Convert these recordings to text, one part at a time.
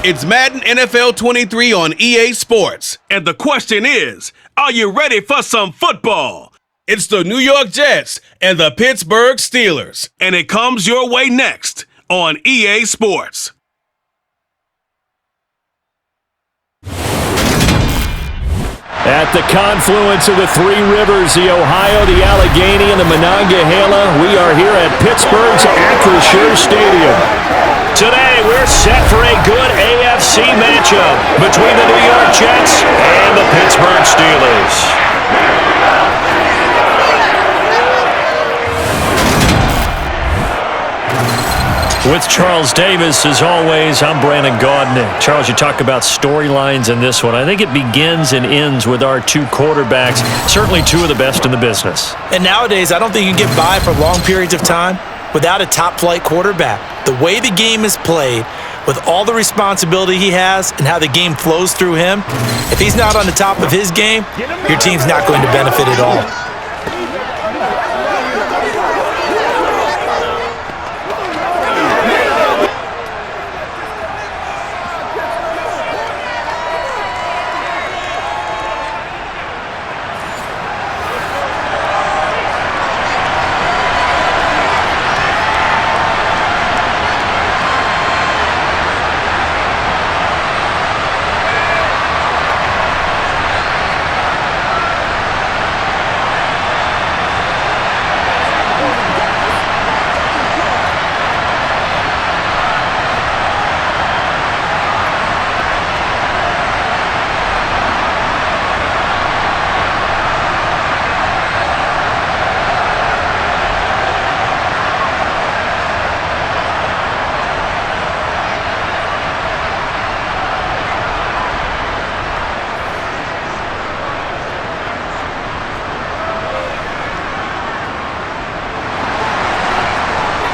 It's Madden NFL 23 on EA Sports. And the question is, are you ready for some football? It's the New York Jets and the Pittsburgh Steelers. And it comes your way next on EA Sports. At the confluence of the three rivers, the Ohio, the Allegheny, and the Monongahela, we are here at Pittsburgh's Acrisure Stadium. Today, we're set for a good AFC matchup between the New York Jets and the Pittsburgh Steelers. With Charles Davis, as always, I'm Brandon Gaudnick. Charles, you talk about storylines in this one. I think it begins and ends with our two quarterbacks, certainly two of the best in the business. And nowadays, I don't think you can get by for long periods of time without a top-flight quarterback. The way the game is played, with all the responsibility he has and how the game flows through him, if he's not on the top of his game, your team's not going to benefit at all.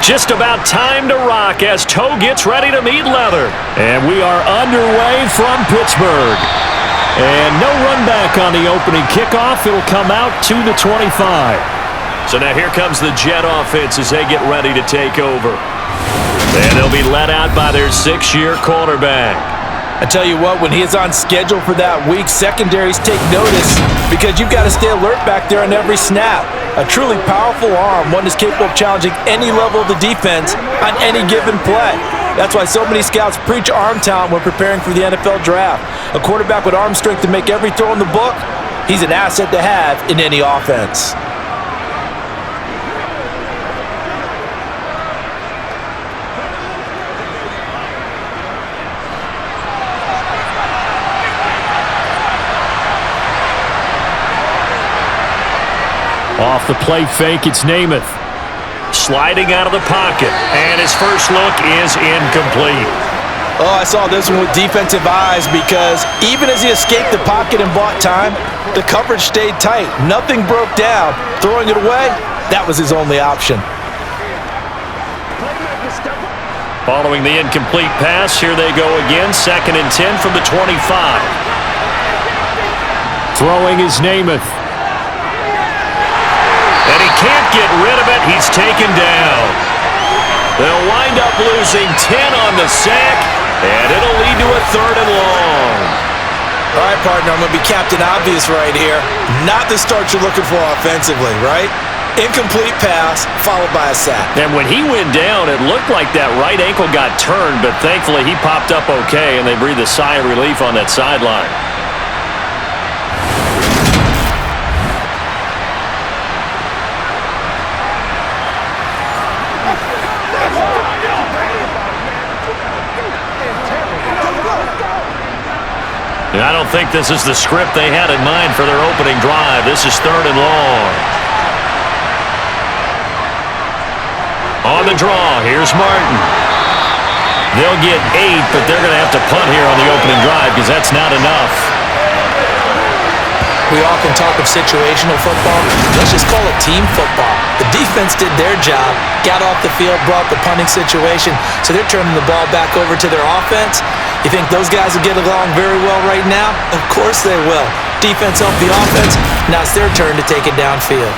Just about time to rock as toe gets ready to meet leather. And we are underway from Pittsburgh. And no run back on the opening kickoff. It'll come out to the 25. So now here comes the Jet offense as they get ready to take over. And they'll be led out by their six-year quarterback. I tell you what, when he is on schedule for that week, secondaries take notice because you've got to stay alert back there on every snap. A truly powerful arm, one that's capable of challenging any level of the defense on any given play. That's why so many scouts preach arm talent when preparing for the NFL draft. A quarterback with arm strength to make every throw in the book, he's an asset to have in any offense. Off the play fake, it's Namath. Sliding out of the pocket, and his first look is incomplete. Oh, I saw this one with defensive eyes because even as he escaped the pocket and bought time, the coverage stayed tight. Nothing broke down. Throwing it away, that was his only option. Following the incomplete pass, here they go again. 2nd and 10 from the 25. Throwing is Namath. And he can't get rid of it. He's taken down. They'll wind up losing 10 on the sack, and it'll lead to a 3rd and long. All right, partner, I'm going to be Captain Obvious right here. Not the start you're looking for offensively, right? Incomplete pass, followed by a sack. And when he went down, it looked like that right ankle got turned, but thankfully he popped up okay, and they breathed a sigh of relief on that sideline. And I don't think this is the script they had in mind for their opening drive. This is 3rd and long. On the draw, here's Martin. They'll get 8, but they're going to have to punt here on the opening drive because that's not enough. We often talk of situational football. Let's just call it team football. The defense did their job, got off the field, brought the punting situation, so they're turning the ball back over to their offense. You think those guys will get along very well right now? Of course they will. Defense helped the offense. Now it's their turn to take it downfield.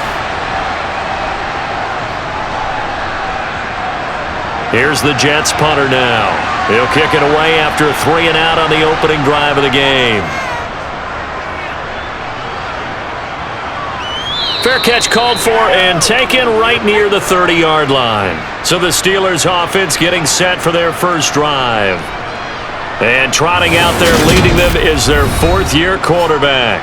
Here's the Jets punter now. He'll kick it away after a 3-and-out on the opening drive of the game. Fair catch called for and taken right near the 30-yard line. So the Steelers offense getting set for their first drive. And trotting out there leading them is their fourth-year quarterback.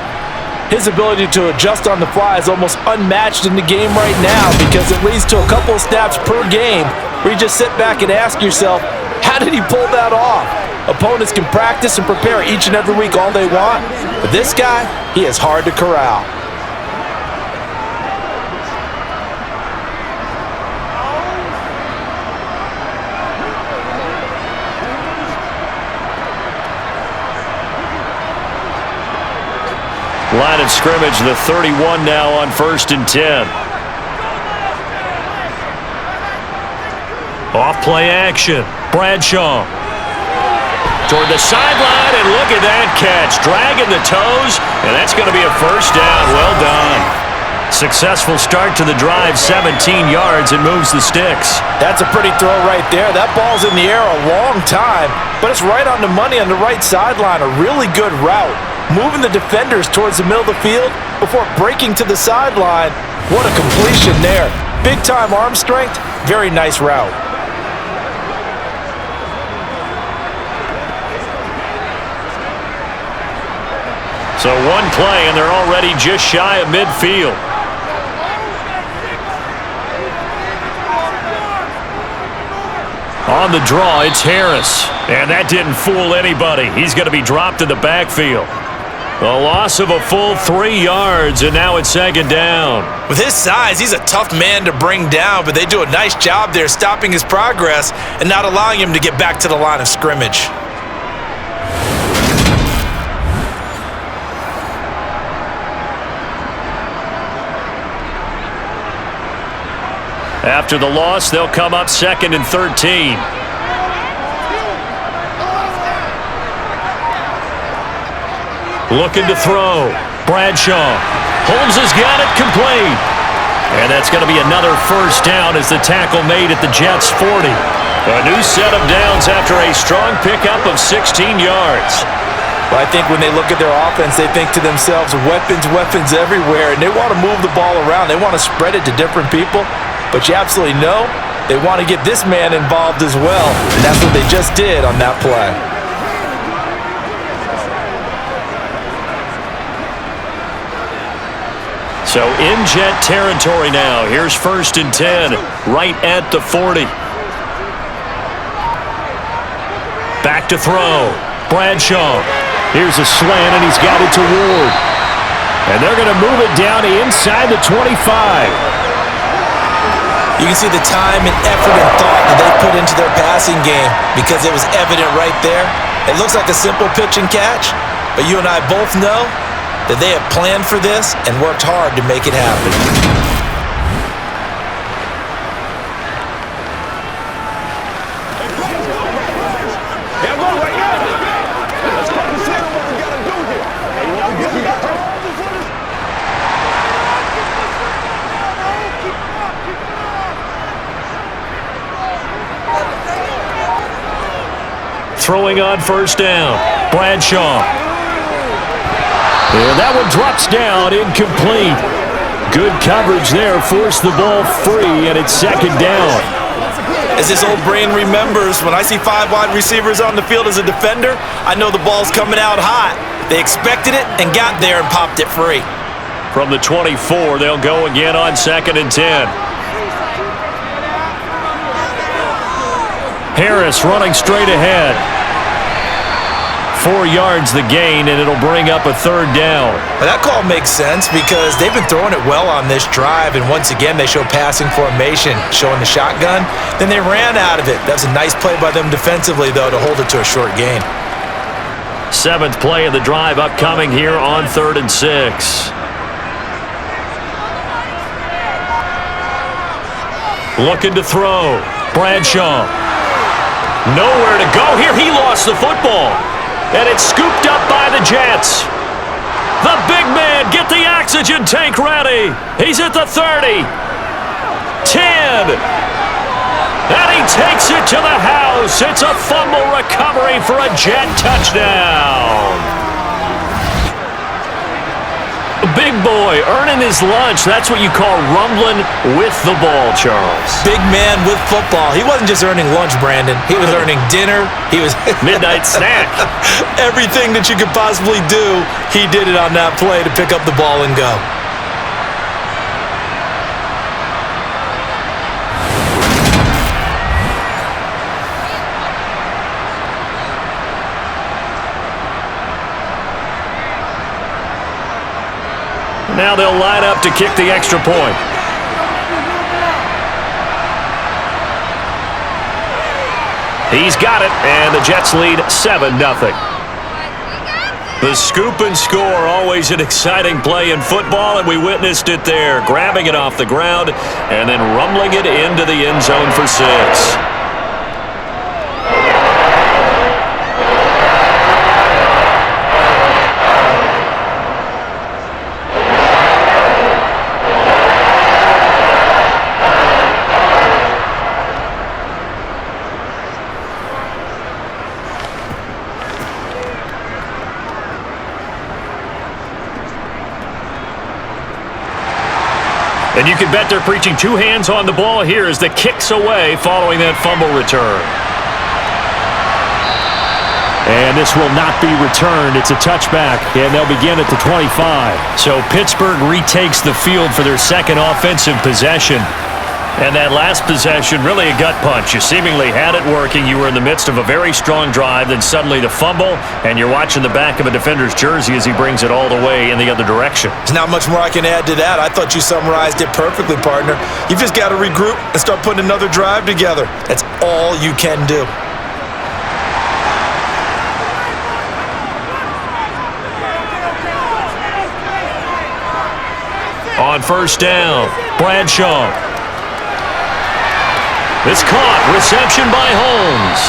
His ability to adjust on the fly is almost unmatched in the game right now because it leads to a couple of snaps per game where you just sit back and ask yourself, how did he pull that off? Opponents can practice and prepare each and every week all they want, but this guy, he is hard to corral. Line of scrimmage, the 31 now on 1st and 10. Off play action. Bradshaw. Toward the sideline, and look at that catch. Dragging the toes, and that's going to be a first down. Well done. Successful start to the drive, 17 yards, and moves the sticks. That's a pretty throw right there. That ball's in the air a long time, but it's right on the money on the right sideline. A really good route. Moving the defenders towards the middle of the field before breaking to the sideline. What a completion there. Big-time arm strength. Very nice route. So one play, and they're already just shy of midfield. On the draw, it's Harris. And that didn't fool anybody. He's going to be dropped in the backfield. A loss of a full 3 yards, and now it's second down. With his size, he's a tough man to bring down, but they do a nice job there stopping his progress and not allowing him to get back to the line of scrimmage. After the loss, they'll come up 2nd and 13. Looking to throw. Bradshaw. Holmes has got it complete. And that's going to be another first down as the tackle made at the Jets' 40. A new set of downs after a strong pickup of 16 yards. Well, I think when they look at their offense, they think to themselves, weapons everywhere, and they want to move the ball around. They want to spread it to different people, but you absolutely know they want to get this man involved as well, and that's what they just did on that play. So in Jet territory now. Here's 1st and 10, right at the 40. Back to throw. Bradshaw. Here's a slant, and he's got it to Ward. And they're going to move it down inside the 25. You can see the time and effort and thought that they put into their passing game because it was evident right there. It looks like a simple pitch and catch, but you and I both know that they have planned for this and worked hard to make it happen. Throwing on first down. Bradshaw. And that one drops down, incomplete. Good coverage there, forced the ball free, and it's second down. As this old brain remembers, when I see 5 wide receivers on the field as a defender, I know the ball's coming out hot. They expected it and got there and popped it free. From the 24, they'll go again on 2nd and 10. Harris running straight ahead. 4 yards the gain, and it'll bring up a third down. Well, that call makes sense because they've been throwing it well on this drive, and once again they show passing formation, showing the shotgun. Then they ran out of it. That's a nice play by them defensively, though, to hold it to a short gain. 7th play of the drive upcoming here on 3rd and 6. Looking to throw. Bradshaw. Nowhere to go here. He lost the football. And it's scooped up by the Jets. The big man, get the oxygen tank ready. He's at the 30. 10. And he takes it to the house. It's a fumble recovery for a Jet touchdown. Big boy earning his lunch. That's what you call rumbling with the ball, Charles. Big man with football. He wasn't just earning lunch, Brandon. He was earning dinner. He was midnight snack. Everything that you could possibly do, he did it on that play to pick up the ball and go. Now they'll line up to kick the extra point. He's got it, and the Jets lead 7-0. The scoop and score, always an exciting play in football, and we witnessed it there, grabbing it off the ground and then rumbling it into the end zone for 6. And you can bet they're preaching two hands on the ball here as the kick's away following that fumble return. And this will not be returned. It's a touchback, and they'll begin at the 25. So Pittsburgh retakes the field for their second offensive possession. And that last possession, really a gut punch. You seemingly had it working. You were in the midst of a very strong drive, then suddenly the fumble, and you're watching the back of a defender's jersey as he brings it all the way in the other direction. There's not much more I can add to that. I thought you summarized it perfectly, partner. You've just got to regroup and start putting another drive together. That's all you can do. On first down, Bradshaw. It's caught. Reception by Holmes.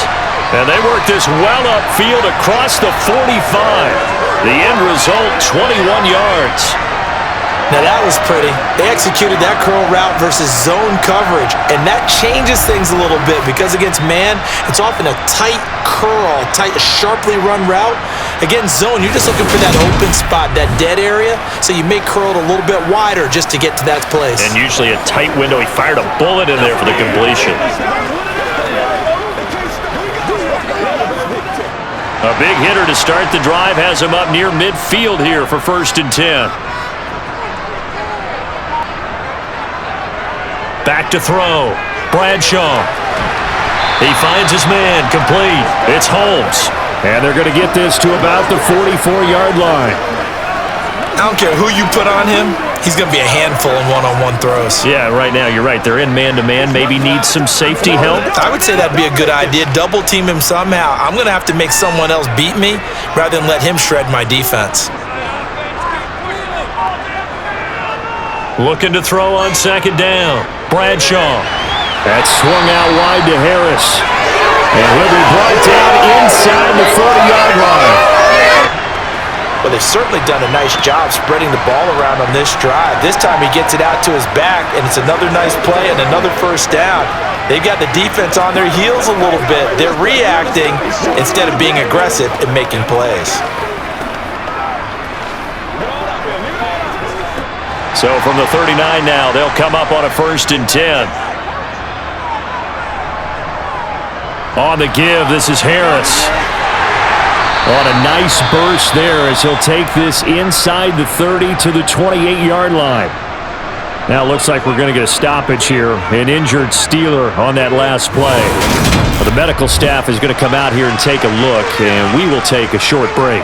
And they work this well upfield across the 45. The end result, 21 yards. Now that was pretty. They executed that curl route versus zone coverage, and that changes things a little bit because against man, it's often a tight curl, sharply run route. Against zone, you're just looking for that open spot, that dead area, so you may curl it a little bit wider just to get to that place. And usually a tight window. He fired a bullet in there for the completion. A big hitter to start the drive has him up near midfield here for 1st and 10. Back to throw. Bradshaw. He finds his man. Complete. It's Holmes. And they're going to get this to about the 44-yard line. I don't care who you put on him. He's going to be a handful in one-on-one throws. Yeah, right now, you're right. They're in man-to-man. Maybe need some safety help. I would say that'd be a good idea. Double team him somehow. I'm going to have to make someone else beat me rather than let him shred my defense. Looking to throw on 2nd down. Bradshaw. That's swung out wide to Harris. And he'll be brought down inside the 40-yard line. Well, they've certainly done a nice job spreading the ball around on this drive. This time he gets it out to his back, and it's another nice play and another 1st down. They've got the defense on their heels a little bit. They're reacting instead of being aggressive and making plays. So from the 39 now, they'll come up on a 1st and 10. On the give, this is Harris. On a nice burst there as he'll take this inside the 30 to the 28-yard line. Now it looks like we're going to get a stoppage here. An injured Steeler on that last play. Well, the medical staff is going to come out here and take a look, and we will take a short break.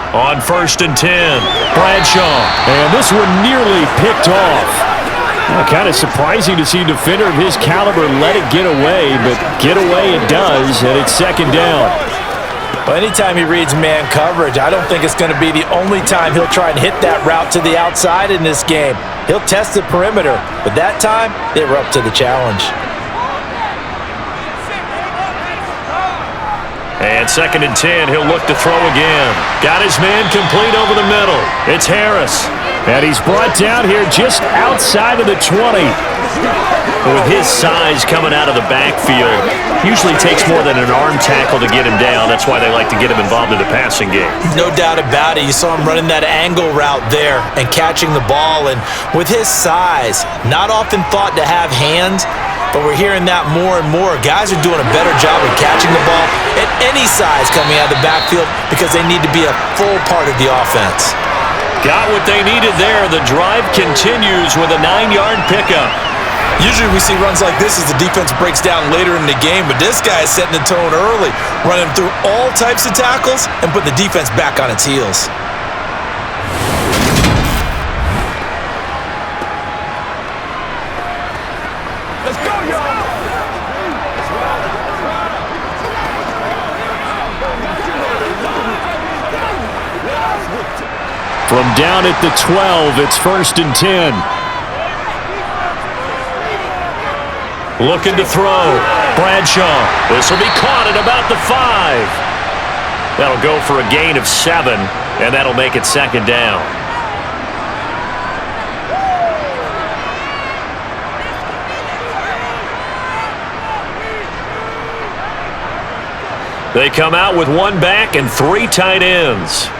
On 1st and 10, Bradshaw. And this one nearly picked off. Kind of surprising to see a defender of his caliber let it get away, but get away it does, and it's second down. Well, anytime he reads man coverage, I don't think it's going to be the only time he'll try and hit that route to the outside in this game. He'll test the perimeter, but that time, they were up to the challenge. And 2nd and 10, he'll look to throw again. Got his man complete over the middle. It's Harris. And he's brought down here just outside of the 20. With his size coming out of the backfield, usually takes more than an arm tackle to get him down. That's why they like to get him involved in the passing game. No doubt about it. You saw him running that angle route there and catching the ball. And with his size, not often thought to have hands, but we're hearing that more and more. Guys are doing a better job of catching the ball at any size coming out of the backfield because they need to be a full part of the offense. Got what they needed there. The drive continues with a 9-yard pickup. Usually we see runs like this as the defense breaks down later in the game, but this guy is setting the tone early, running through all types of tackles and putting the defense back on its heels. Let's go, y'all! From down at the 12, it's 1st and 10. Looking to throw. Bradshaw. This will be caught at about the 5. That'll go for a gain of 7, and that'll make it 2nd down. They come out with 1 back and 3 tight ends.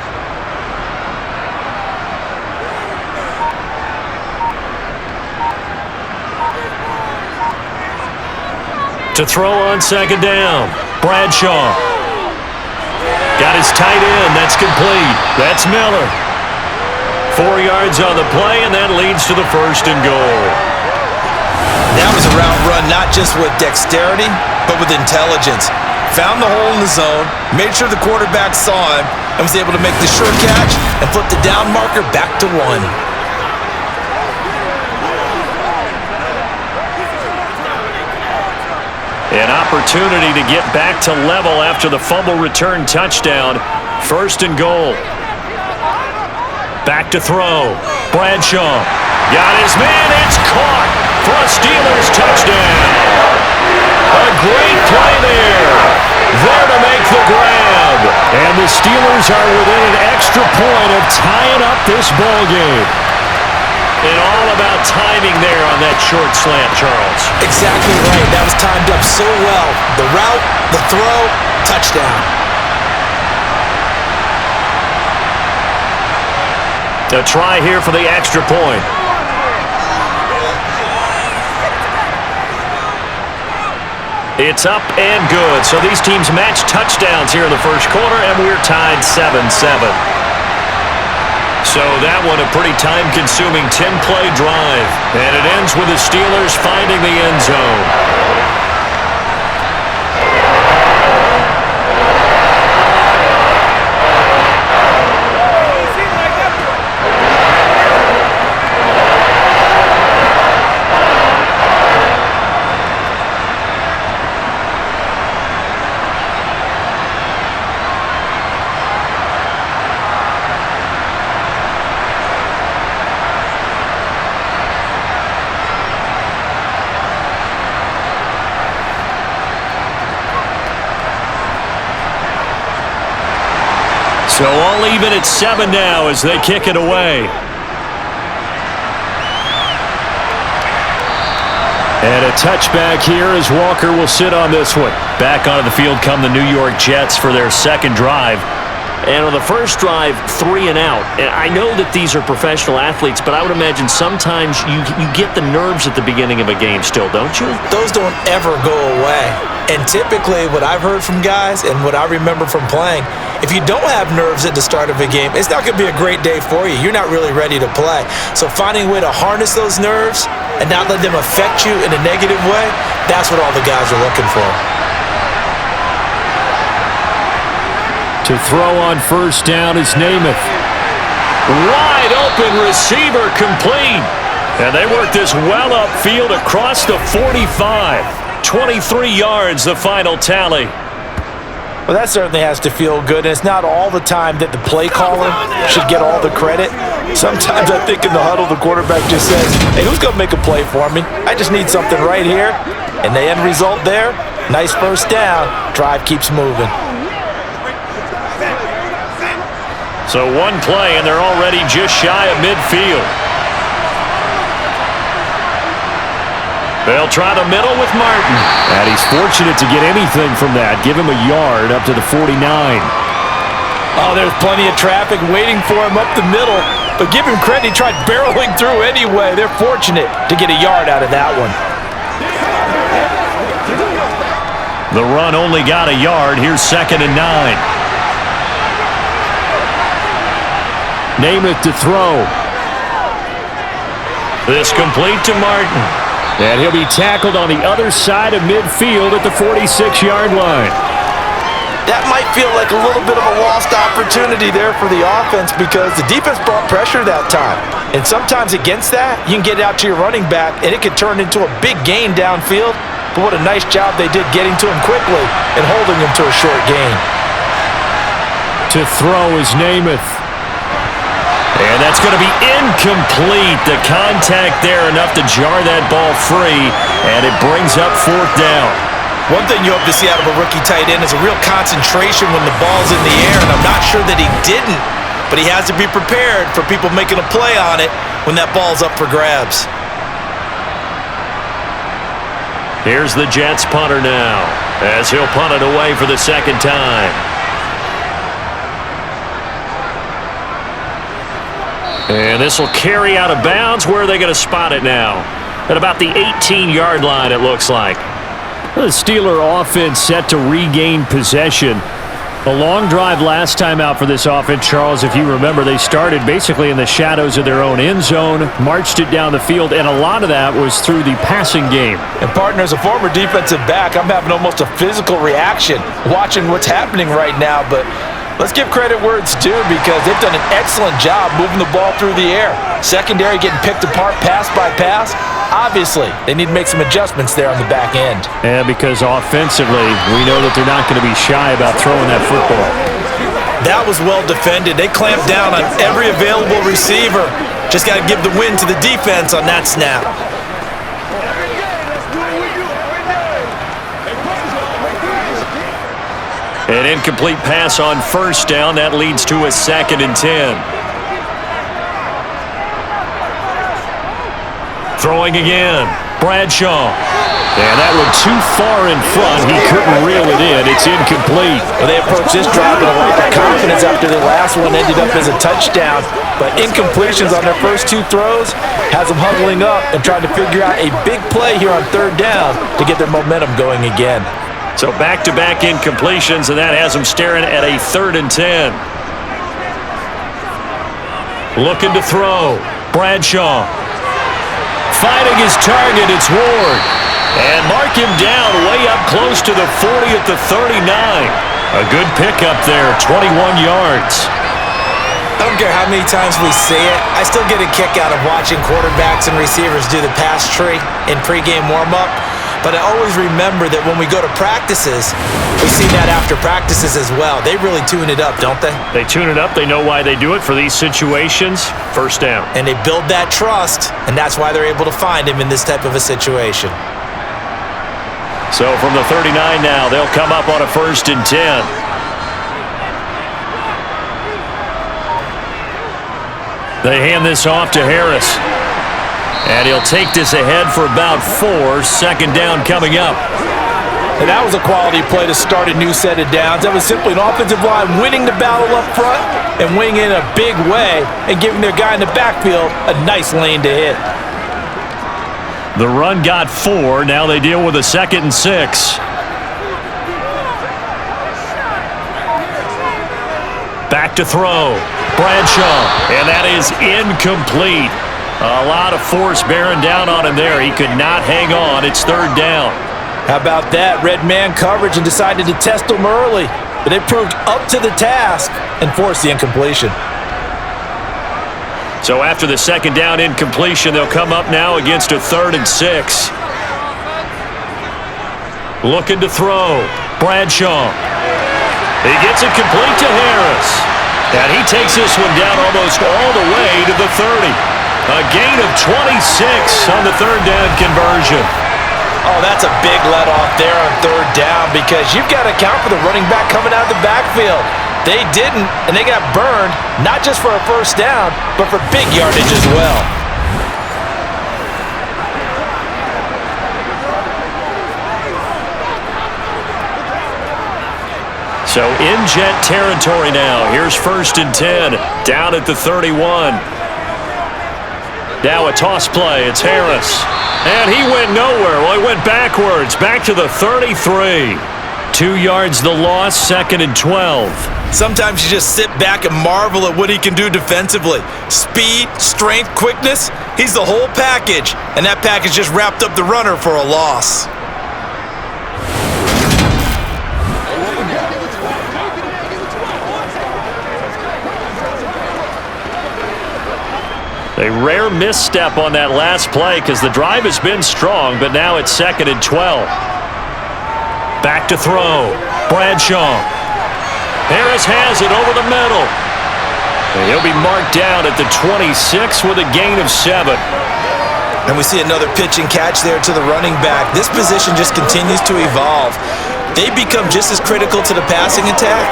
To throw on 2nd down. Bradshaw. Got his tight end. That's complete. That's Miller. 4 yards on the play, and that leads to the 1st and goal. That was a route run not just with dexterity, but with intelligence. Found the hole in the zone, made sure the quarterback saw him, and was able to make the sure catch and flip the down marker back to 1. An opportunity to get back to level after the fumble return touchdown. 1st and goal. Back to throw. Bradshaw. Got his man. It's caught for a Steelers touchdown. A great play there. There to make the grab. And the Steelers are within an extra point of tying up this ball game. And all about timing there on that short slant, Charles. Exactly right. That was timed up so well. The route, the throw, touchdown. A try here for the extra point. It's up and good. So these teams match touchdowns here in the first quarter, and we're tied 7-7. So that one a pretty time-consuming 10-play drive. And it ends with the Steelers finding the end zone. So all even at 7 now as they kick it away. And a touchback here as Walker will sit on this one. Back onto the field come the New York Jets for their second drive. And on the first drive, 3 and out. And I know that these are professional athletes, but I would imagine sometimes you get the nerves at the beginning of a game still, don't you? Those don't ever go away. And typically what I've heard from guys and what I remember from playing, if you don't have nerves at the start of a game, it's not going to be a great day for you. You're not really ready to play. So finding a way to harness those nerves and not let them affect you in a negative way, that's what all the guys are looking for. To throw on first down is Namath. Wide open receiver complete. And they work this well upfield across the 45. 23 yards, the final tally. Well, that certainly has to feel good, and it's not all the time that the play caller should get all the credit. Sometimes I think in the huddle, the quarterback just says, hey, who's going to make a play for me? I just need something right here. And the end result there, nice first down. Drive keeps moving. So one play, and they're already just shy of midfield. They'll try the middle with Martin. And he's fortunate to get anything from that. Give him a yard up to the 49. Oh, there's plenty of traffic waiting for him up the middle. But give him credit, he tried barreling through anyway. They're fortunate to get a yard out of that one. The run only got a yard. Here's 2nd and 9. Namath to throw. This complete to Martin. And he'll be tackled on the other side of midfield at the 46-yard line. That might feel like a little bit of a lost opportunity there for the offense because the defense brought pressure that time. And sometimes against that, you can get it out to your running back, and it could turn into a big gain downfield. But what a nice job they did getting to him quickly and holding him to a short gain. To throw is Namath. And that's going to be incomplete. The contact there enough to jar that ball free, and it brings up 4th down. One thing you hope to see out of a rookie tight end is a real concentration when the ball's in the air, and I'm not sure that he didn't, but he has to be prepared for people making a play on it when that ball's up for grabs. Here's the Jets punter now, as he'll punt it away for the 2nd time. And this will carry out of bounds. Where are they going to spot it now? At about the 18-yard line, it looks like. The Steeler offense set to regain possession. A long drive last time out for this offense, Charles. If you remember, they started basically in the shadows of their own end zone, marched it down the field, and a lot of that was through the passing game. And, partner, as a former defensive back, I'm having almost a physical reaction watching what's happening right now, but let's give credit where it's due because they've done an excellent job moving the ball through the air. Secondary getting picked apart pass by pass. Obviously, they need to make some adjustments there on the back end. And because offensively, we know that they're not going to be shy about throwing that football. That was well defended. They clamped down on every available receiver. Just got to give the win to the defense on that snap. An incomplete pass on 1st down. That leads to a 2nd and 10. Throwing again. Bradshaw. And that one too far in front. He couldn't reel it in. It's incomplete. Well, they approached this drive with a lot of confidence after the last one ended up as a touchdown. But incompletions on their first 2 throws has them huddling up and trying to figure out a big play here on 3rd down to get their momentum going again. So back-to-back incompletions, and that has them staring at a 3rd and 10. Looking to throw. Bradshaw. Fighting his target, it's Ward. And mark him down way up close to the 40 at the 39. A good pickup there, 21 yards. I don't care how many times we see it, I still get a kick out of watching quarterbacks and receivers do the pass tree in pregame warm-up. But I always remember that when we go to practices, we see that after practices as well. They really tune it up, don't they? They tune it up. They know why they do it for these situations. 1st down. And they build that trust, and that's why they're able to find him in this type of a situation. So from the 39 now, they'll come up on a 1st and 10. They hand this off to Harris. And he'll take this ahead for about 4. 2nd down coming up. And that was a quality play to start a new set of downs. That was simply an offensive line winning the battle up front and winning in a big way and giving their guy in the backfield a nice lane to hit. The run got 4. Now they deal with a 2nd and 6. Back to throw. Bradshaw. And that is incomplete. A lot of force bearing down on him there. He could not hang on. It's 3rd down. How about that? Red man coverage and decided to test him early. But they proved up to the task and forced the incompletion. So after the second down incompletion, they'll come up now against a 3rd and 6. Looking to throw. Bradshaw. He gets it complete to Harris. And he takes this one down almost all the way to the 30. A gain of 26 on the 3rd down conversion. Oh, that's a big let off there on 3rd down because you've got to account for the running back coming out of the backfield. They didn't, and they got burned, not just for a 1st down, but for big yardage as well. So in Jet territory now. Here's 1st and 10, down at the 31. Now a toss play. It's Harris. And he went nowhere. Well, he went backwards, back to the 33. 2 yards the loss, 2nd and 12. Sometimes you just sit back and marvel at what he can do defensively. Speed, strength, quickness, he's the whole package. And that package just wrapped up the runner for a loss. A rare misstep on that last play because the drive has been strong, but now it's 2nd and 12. Back to throw. Bradshaw. Harris has it over the middle. And he'll be marked down at the 26 with a gain of 7. And we see another pitch and catch there to the running back. This position just continues to evolve. They become just as critical to the passing attack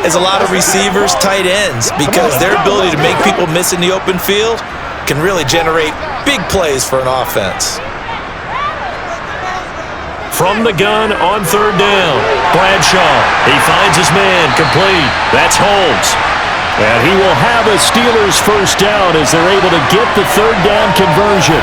as a lot of receivers, tight ends, because their ability to make people miss in the open field can really generate big plays for an offense. From the gun on 3rd down, Bradshaw. He finds his man, complete. That's Holmes. And he will have a Steelers 1st down as they're able to get the 3rd down conversion.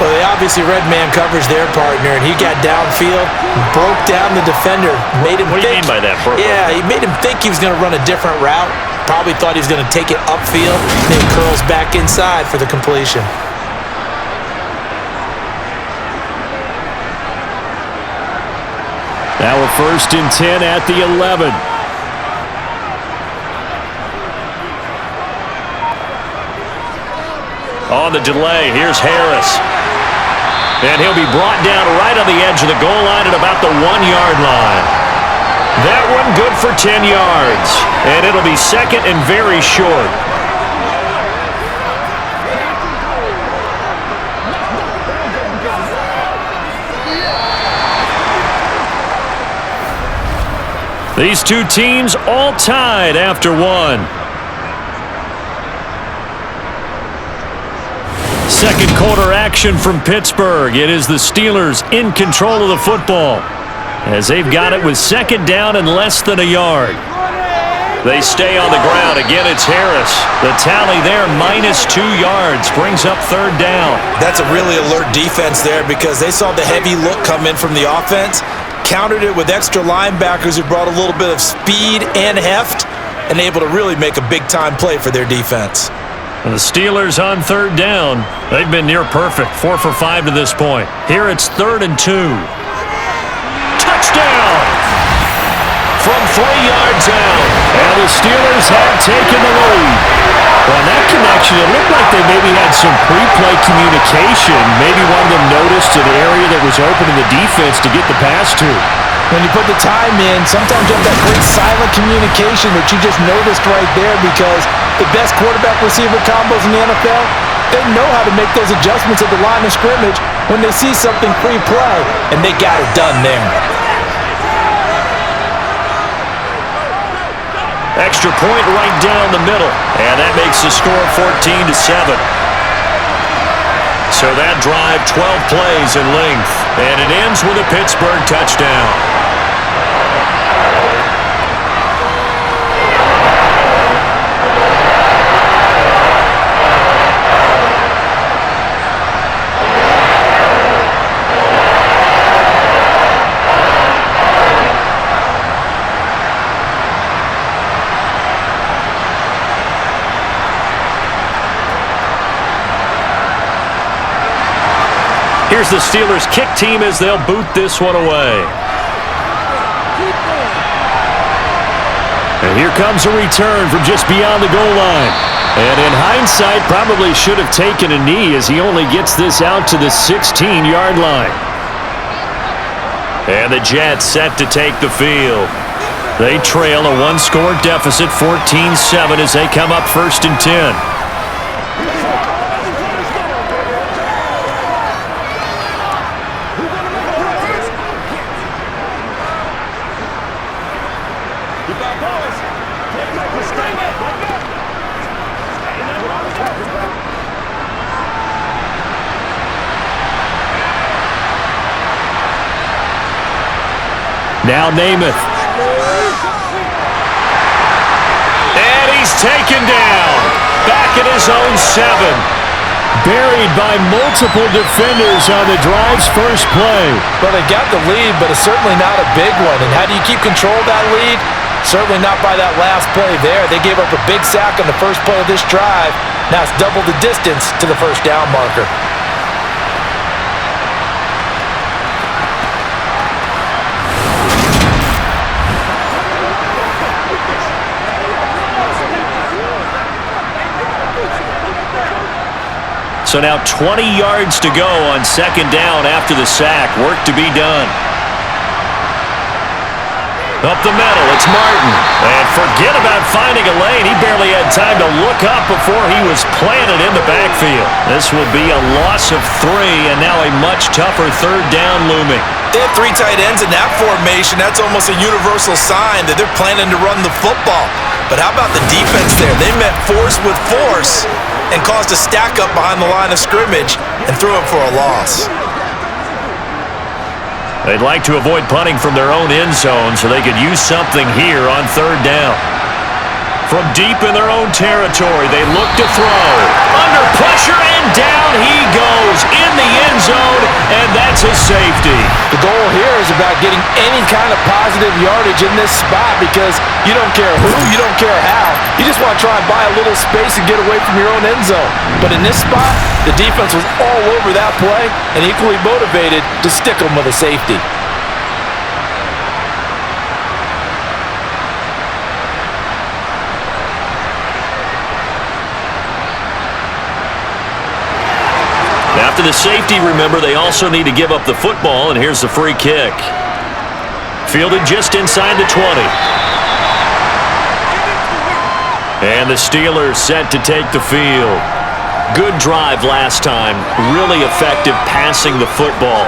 Well, they obviously read man coverage their partner, and he got downfield, broke down the defender, made him What do you mean by that, bro? Yeah, he made him think he was going to run a different route. Probably thought he was going to take it upfield, then curls back inside for the completion. Now a 1st and 10 at the 11. On the delay, here's Harris. And he'll be brought down right on the edge of the goal line at about the 1-yard line. That one good for 10 yards. And it'll be 2nd and very short. These two teams all tied after 1. Second quarter action from Pittsburgh. It is the Steelers in control of the football as they've got it with 2nd down and less than a yard. They stay on the ground. Again, it's Harris. The tally there, -2 yards, brings up 3rd down. That's a really alert defense there because they saw the heavy look come in from the offense, countered it with extra linebackers who brought a little bit of speed and heft, and able to really make a big-time play for their defense. And the Steelers on 3rd down. They've been near perfect, 4 for 5 to this point. Here it's 3rd and 2. Touchdown! From 3 yards out. And the Steelers have taken the lead. On that connection, it looked like they maybe had some pre-play communication. Maybe one of them noticed an area that was open in the defense to get the pass to. When you put the time in, sometimes you have that great silent communication that you just noticed right there because the best quarterback-receiver combos in the NFL, they know how to make those adjustments at the line of scrimmage when they see something pre-play, and they got it done there. Extra point right down the middle, and that makes the score 14-7. So that drive, 12 plays in length, and it ends with a Pittsburgh touchdown. Here's the Steelers kick team as they'll boot this one away. And here comes a return from just beyond the goal line. And in hindsight, probably should have taken a knee as he only gets this out to the 16-yard line. And the Jets set to take the field. They trail a one-score deficit, 14-7, as they come up 1st and 10. Now Namath. And he's taken down. Back at his own 7. Buried by multiple defenders on the drive's first play. But they got the lead, but it's certainly not a big one. And how do you keep control of that lead? Certainly not by that last play there. They gave up a big sack on the first play of this drive. Now it's double the distance to the first down marker. So now 20 yards to go on 2nd down after the sack. Work to be done. Up the middle, it's Martin. And forget about finding a lane. He barely had time to look up before he was planted in the backfield. This will be a loss of 3, and now a much tougher 3rd down looming. They have 3 tight ends in that formation. That's almost a universal sign that they're planning to run the football. But how about the defense there? They met force with force and caused a stack up behind the line of scrimmage and threw it for a loss. They'd like to avoid punting from their own end zone so they could use something here on 3rd down. From deep in their own territory, they look to throw. Under pressure, and down he goes in the end zone, and that's a safety. The goal here is about getting any kind of positive yardage in this spot because you don't care who, you don't care how. You just want to try and buy a little space and get away from your own end zone. But in this spot, the defense was all over that play and equally motivated to stick them with a safety. After the safety, remember, they also need to give up the football, and here's the free kick. Fielded just inside the 20. And the Steelers set to take the field. Good drive last time. Really effective passing the football.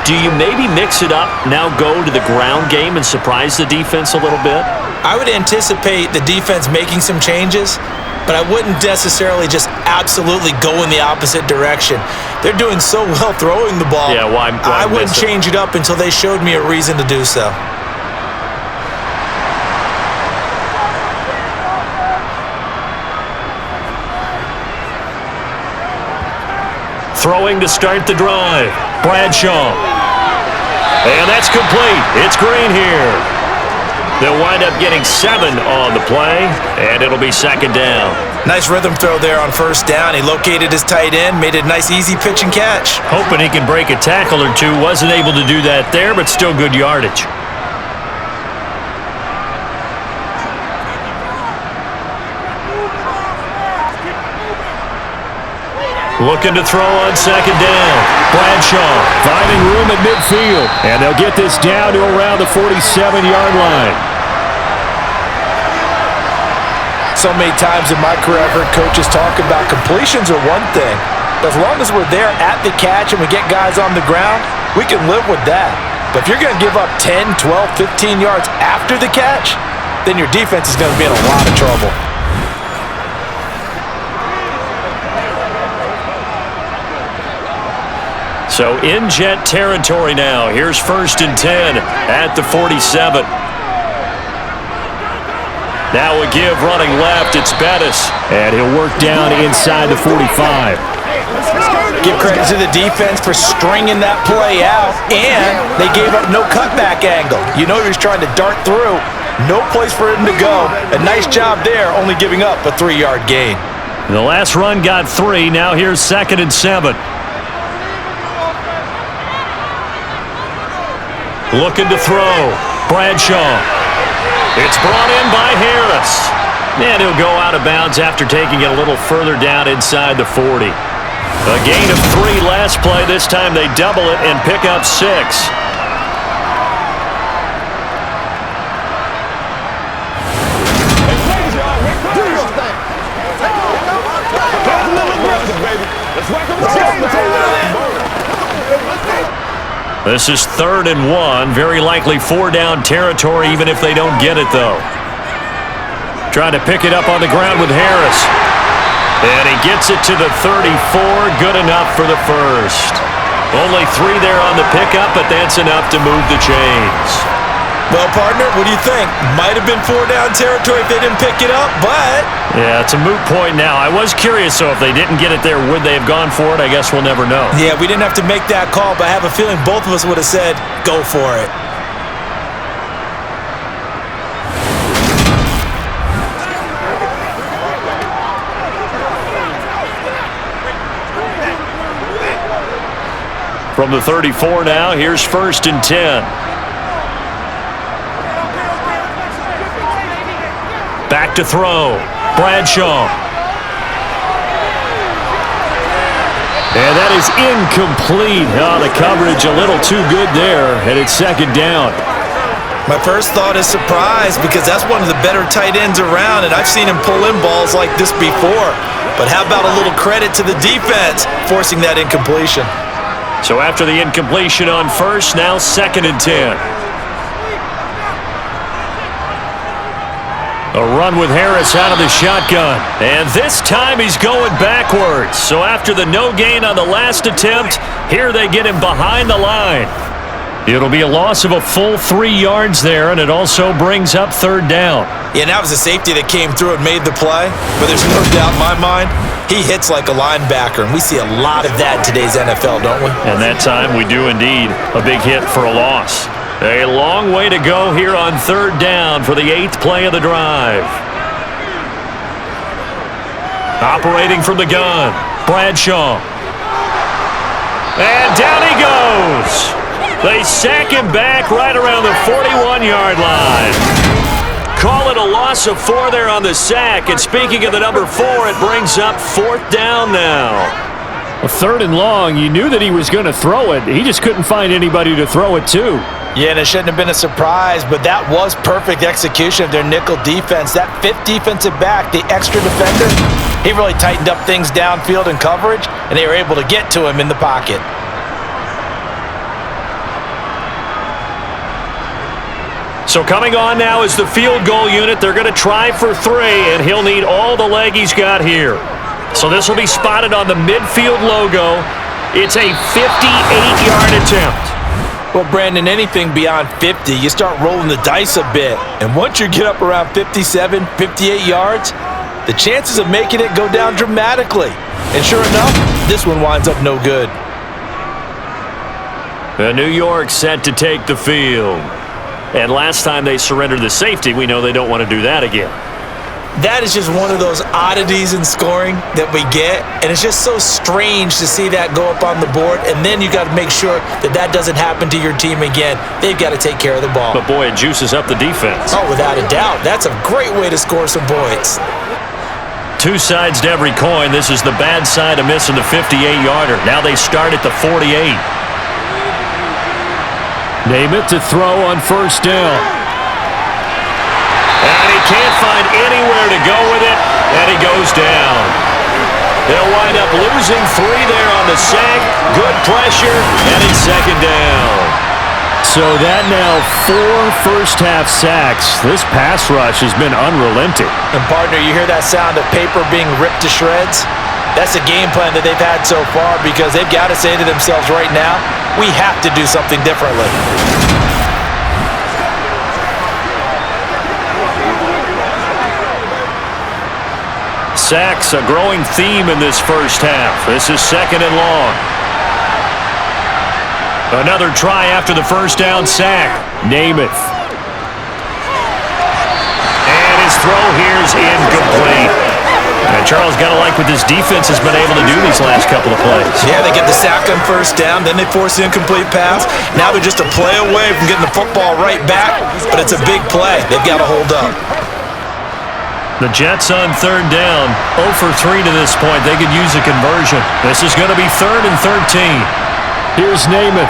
Do you maybe mix it up, now go to the ground game and surprise the defense a little bit? I would anticipate the defense making some changes, but I wouldn't necessarily just absolutely go in the opposite direction. They're doing so well throwing the ball. Yeah, why I wouldn't change it up until they showed me a reason to do so. Throwing to start the drive. Bradshaw. And that's complete. It's Green here. They'll wind up getting 7 on the play, and it'll be 2nd down. Nice rhythm throw there on 1st down. He located his tight end, made it a nice easy pitch and catch. Hoping he can break a tackle or two. Wasn't able to do that there, but still good yardage. Looking to throw on 2nd down. Bradshaw finding room at midfield. And they'll get this down to around the 47-yard line. So many times in my career I've heard coaches talk about completions are one thing. But as long as we're there at the catch and we get guys on the ground, we can live with that. But if you're going to give up 10, 12, 15 yards after the catch, then your defense is going to be in a lot of trouble. So in Jet territory now. Here's 1st and 10 at the 47. Now a give running left. It's Bettis. And he'll work down inside the 45. Give credit to the defense for stringing that play out, and they gave up no cutback angle. You know he was trying to dart through. No place for him to go. A nice job there, only giving up a 3-yard gain. The last run got 3. Now here's 2nd and 7. Looking to throw. Bradshaw. It's brought in by Harris. And he'll go out of bounds after taking it a little further down inside the 40. A gain of 3 last play. This time they double it and pick up 6. This is 3rd and 1. Very likely 4-down territory, even if they don't get it, though. Trying to pick it up on the ground with Harris. And he gets it to the 34. Good enough for the first. Only 3 there on the pickup, but that's enough to move the chains. Well, partner, what do you think? Might have been 4-down territory if they didn't pick it up, but... Yeah, it's a moot point now. I was curious, so if they didn't get it there, would they have gone for it? I guess we'll never know. Yeah, we didn't have to make that call, but I have a feeling both of us would have said, go for it. From the 34 now, here's 1st and 10. Back to throw. Bradshaw. And that is incomplete. Oh, the coverage a little too good there, and it's 2nd down. My first thought is surprise because that's one of the better tight ends around, and I've seen him pull in balls like this before. But how about a little credit to the defense forcing that incompletion? So after the incompletion on 1st, now 2nd and 10. A run with Harris out of the shotgun. And this time he's going backwards. So after the no gain on the last attempt, here they get him behind the line. It'll be a loss of a full 3 yards there, and it also brings up 3rd down. Yeah, and that was a safety that came through and made the play. But there's no doubt in my mind, he hits like a linebacker, and we see a lot of that in today's NFL, don't we? And that time we do indeed. A big hit for a loss. A long way to go here on 3rd down for the 8th play of the drive. Operating from the gun, Bradshaw. And down he goes. They sack him back right around the 41-yard line. Call it a loss of 4 there on the sack. And speaking of the number 4, it brings up 4th down now. A 3rd and long, you knew that he was going to throw it. He just couldn't find anybody to throw it to. Yeah, and it shouldn't have been a surprise, but that was perfect execution of their nickel defense. That 5th defensive back, the extra defender, he really tightened up things downfield in coverage, and they were able to get to him in the pocket. So coming on now is the field goal unit. They're going to try for 3, and he'll need all the leg he's got here. So this will be spotted on the midfield logo. It's a 58-yard attempt. Well, Brandon, anything beyond 50, you start rolling the dice a bit. And once you get up around 57, 58 yards, the chances of making it go down dramatically. And sure enough, this one winds up no good. New York set to take the field. And last time they surrendered the safety, we know they don't want to do that again. That is just one of those oddities in scoring that we get, and it's just so strange to see that go up on the board, and then you got to make sure that that doesn't happen to your team again. They've got to take care of the ball. But boy, it juices up the defense. Oh, without a doubt. That's a great way to score some points. 2 sides to every coin. This is the bad side of missing the 58-yarder. Now they start at the 48. Name it to throw on 1st down. And he can't find anywhere to go with it, and he goes down. They'll wind up losing 3 there on the sack. Good pressure, and it's 2nd down. So that now 4 first-half sacks. This pass rush has been unrelenting. And, partner, you hear that sound of paper being ripped to shreds? That's the game plan that they've had so far because they've got to say to themselves right now, we have to do something differently. Sacks, a growing theme in this first half. This is 2nd and long. Another try after the first down sack. Namath. And his throw here's incomplete. And Charles, got to like what this defense has been able to do these last couple of plays. Yeah, they get the sack on 1st down, then they force the incomplete pass. Now they're just a play away from getting the football right back, but it's a big play. They've got to hold up. The Jets on third down, 0 for 3 to this point. They could use a conversion. This is going to be 3rd and 13. Here's Namath.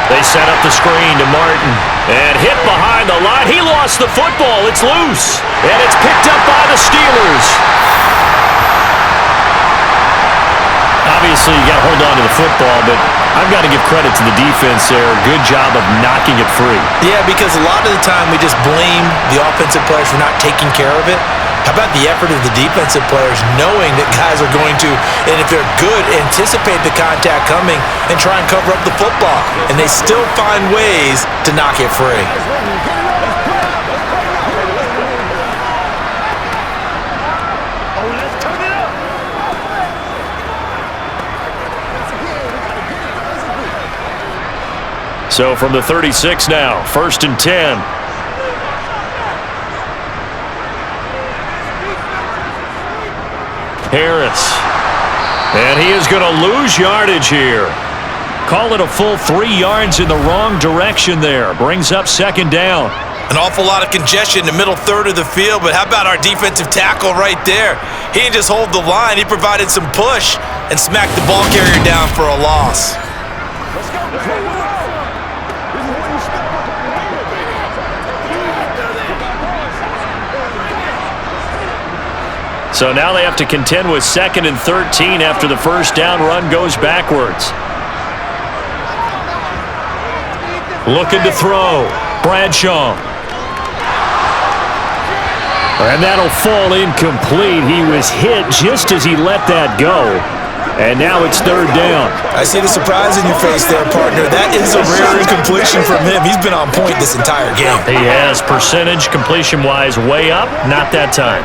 They set up the screen to Martin. And hit behind the line. He lost the football. It's loose. And it's picked up by the Steelers. Obviously, you got to hold on to the football, but I've got to give credit to the defense there. Good job of knocking it free. Yeah, because a lot of the time we just blame the offensive players for not taking care of it. How about the effort of the defensive players knowing that guys are going to, and if they're good, anticipate the contact coming and try and cover up the football. And they still find ways to knock it free. So from the 36 now, 1st and 10. Harris. And he is going to lose yardage here. Call it a full 3 yards in the wrong direction there. Brings up 2nd down. An awful lot of congestion in the middle third of the field, but how about our defensive tackle right there? He didn't just hold the line, he provided some push and smacked the ball carrier down for a loss. So now they have to contend with 2nd and 13 after the first down run goes backwards. Looking to throw. Bradshaw. And that'll fall incomplete. He was hit just as he let that go. And now it's 3rd down. I see the surprise in your face there, partner. That is a rare incompletion from him. He's been on point this entire game. He has. Percentage completion-wise way up. Not that time.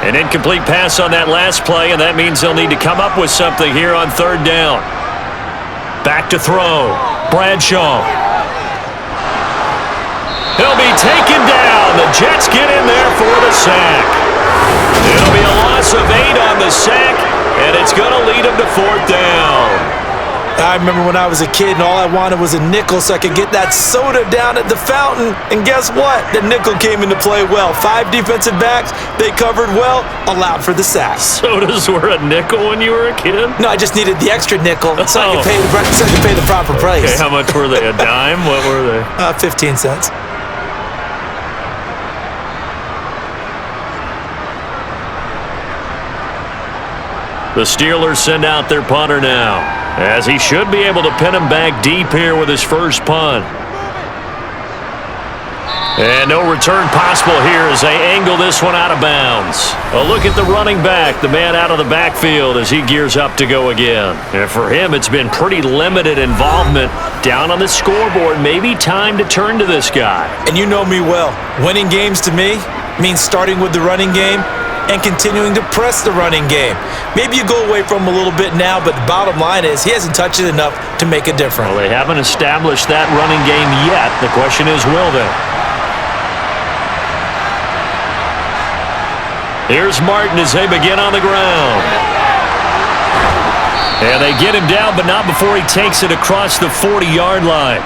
An incomplete pass on that last play, and that means they'll need to come up with something here on 3rd down. Back to throw. Bradshaw. He'll be taken down. The Jets get in there for the sack. It'll be a loss of 8 on the sack, and it's going to lead them to 4th down. I remember when I was a kid and all I wanted was a nickel so I could get that soda down at the fountain. And guess what? The nickel came into play well. 5 defensive backs, they covered well, allowed for the sack. Sodas were a nickel when you were a kid? No, I just needed the extra nickel so I could pay the proper price. Okay, how much were they? A dime? What were they? 15 cents. The Steelers send out their punter now, as he should be able to pin him back deep here with his first punt. And no return possible here as they angle this one out of bounds. A look at the running back, the man out of the backfield as he gears up to go again. And for him, it's been pretty limited involvement. Down on the scoreboard, maybe time to turn to this guy. And you know me well. Winning games to me means starting with the running game and continuing to press the running game. Maybe you go away from him a little bit now, but the bottom line is he hasn't touched it enough to make a difference. Well, they haven't established that running game yet. The question is, will they? Here's Martin as they begin on the ground. And they get him down, but not before he takes it across the 40-yard line.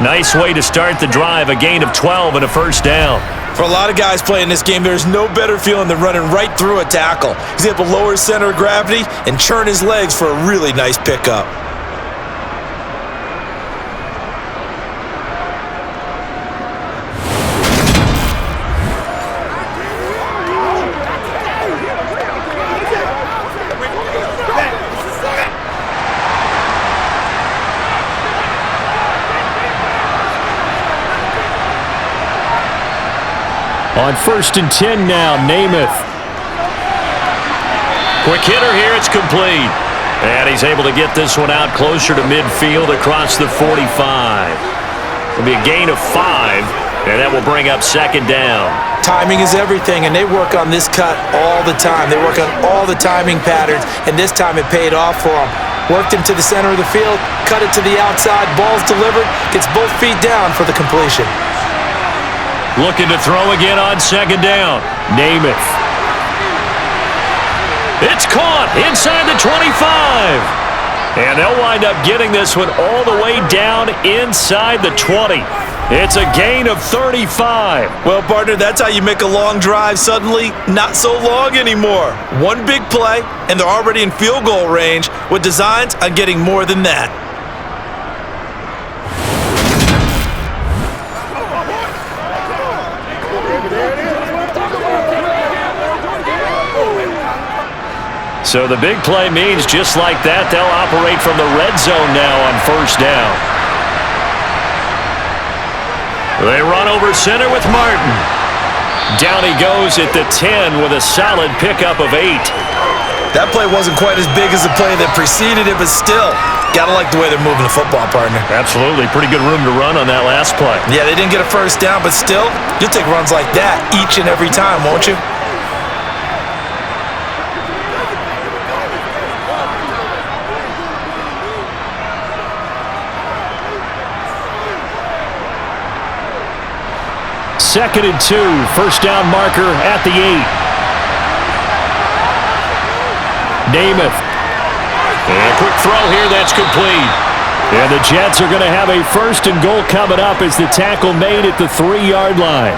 Nice way to start the drive, a gain of 12 and a first down. For a lot of guys playing this game, there's no better feeling than running right through a tackle. He's able to lower his center of gravity and churn his legs for a really nice pickup. On 1st and 10 now, Namath. Quick hitter here, it's complete. And he's able to get this one out closer to midfield across the 45. It'll be a gain of 5, and that will bring up 2nd down. Timing is everything, and they work on this cut all the time. They work on all the timing patterns, and this time it paid off for them. Worked him to the center of the field, cut it to the outside, ball's delivered, gets both feet down for the completion. Looking to throw again on 2nd down. Namath. It's caught inside the 25. And they'll wind up getting this one all the way down inside the 20. It's a gain of 35. Well, partner, that's how you make a long drive suddenly not so long anymore. One big play, and they're already in field goal range with designs on getting more than that. So the big play means just like that, they'll operate from the red zone now on first down. They run over center with Martin. Down he goes at the 10 with a solid pickup of 8. That play wasn't quite as big as the play that preceded it, but still, gotta like the way they're moving the football, partner. Absolutely. Pretty good room to run on that last play. Yeah, they didn't get a first down, but still, you'll take runs like that each and every time, won't you? Second and 2, first down marker at the 8. Namath. And a quick throw here, that's complete. And the Jets are going to have a first and goal coming up as the tackle made at the 3-yard line.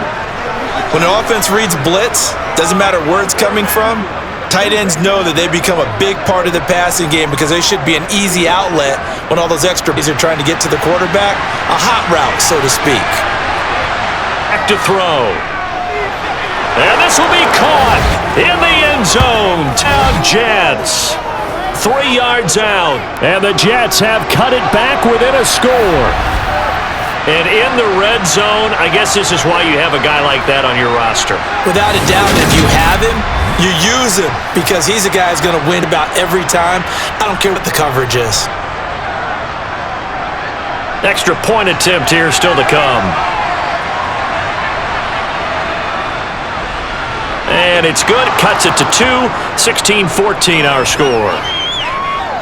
When an offense reads blitz, doesn't matter where it's coming from, tight ends know that they become a big part of the passing game because they should be an easy outlet when all those extra are trying to get to the quarterback. A hot route, so to speak. Back to throw. And this will be caught in the end zone. Touchdown Jets. 3 yards out. And the Jets have cut it back within a score. And in the red zone, I guess this is why you have a guy like that on your roster. Without a doubt, if you have him, you use him because he's a guy who's going to win about every time. I don't care what the coverage is. Extra point attempt here still to come. And it's good. Cuts it to 2. 16-14 our score.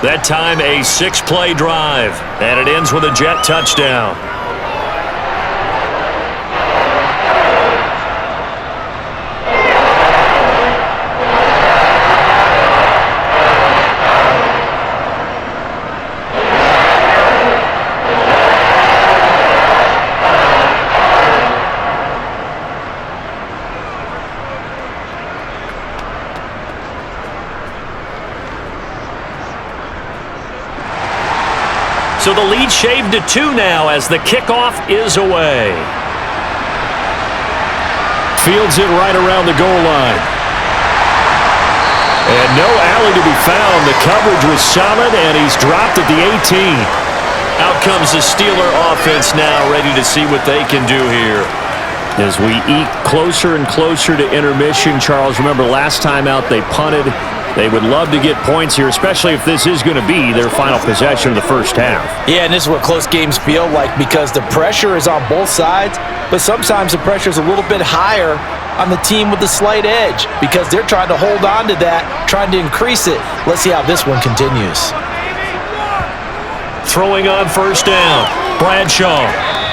That time a 6-play drive. And it ends with a Jet touchdown. So the lead shaved to 2 now as the kickoff is away. Fields it right around the goal line. And no alley to be found. The coverage was solid, and he's dropped at the 18. Out comes the Steeler offense now, ready to see what they can do here. As we eke closer and closer to intermission, Charles, remember last time out they punted. They would love to get points here, especially if this is going to be their final possession of the first half. Yeah, and this is what close games feel like because the pressure is on both sides, but sometimes the pressure is a little bit higher on the team with the slight edge because they're trying to hold on to that, trying to increase it. Let's see how this one continues. Throwing on first down, Bradshaw.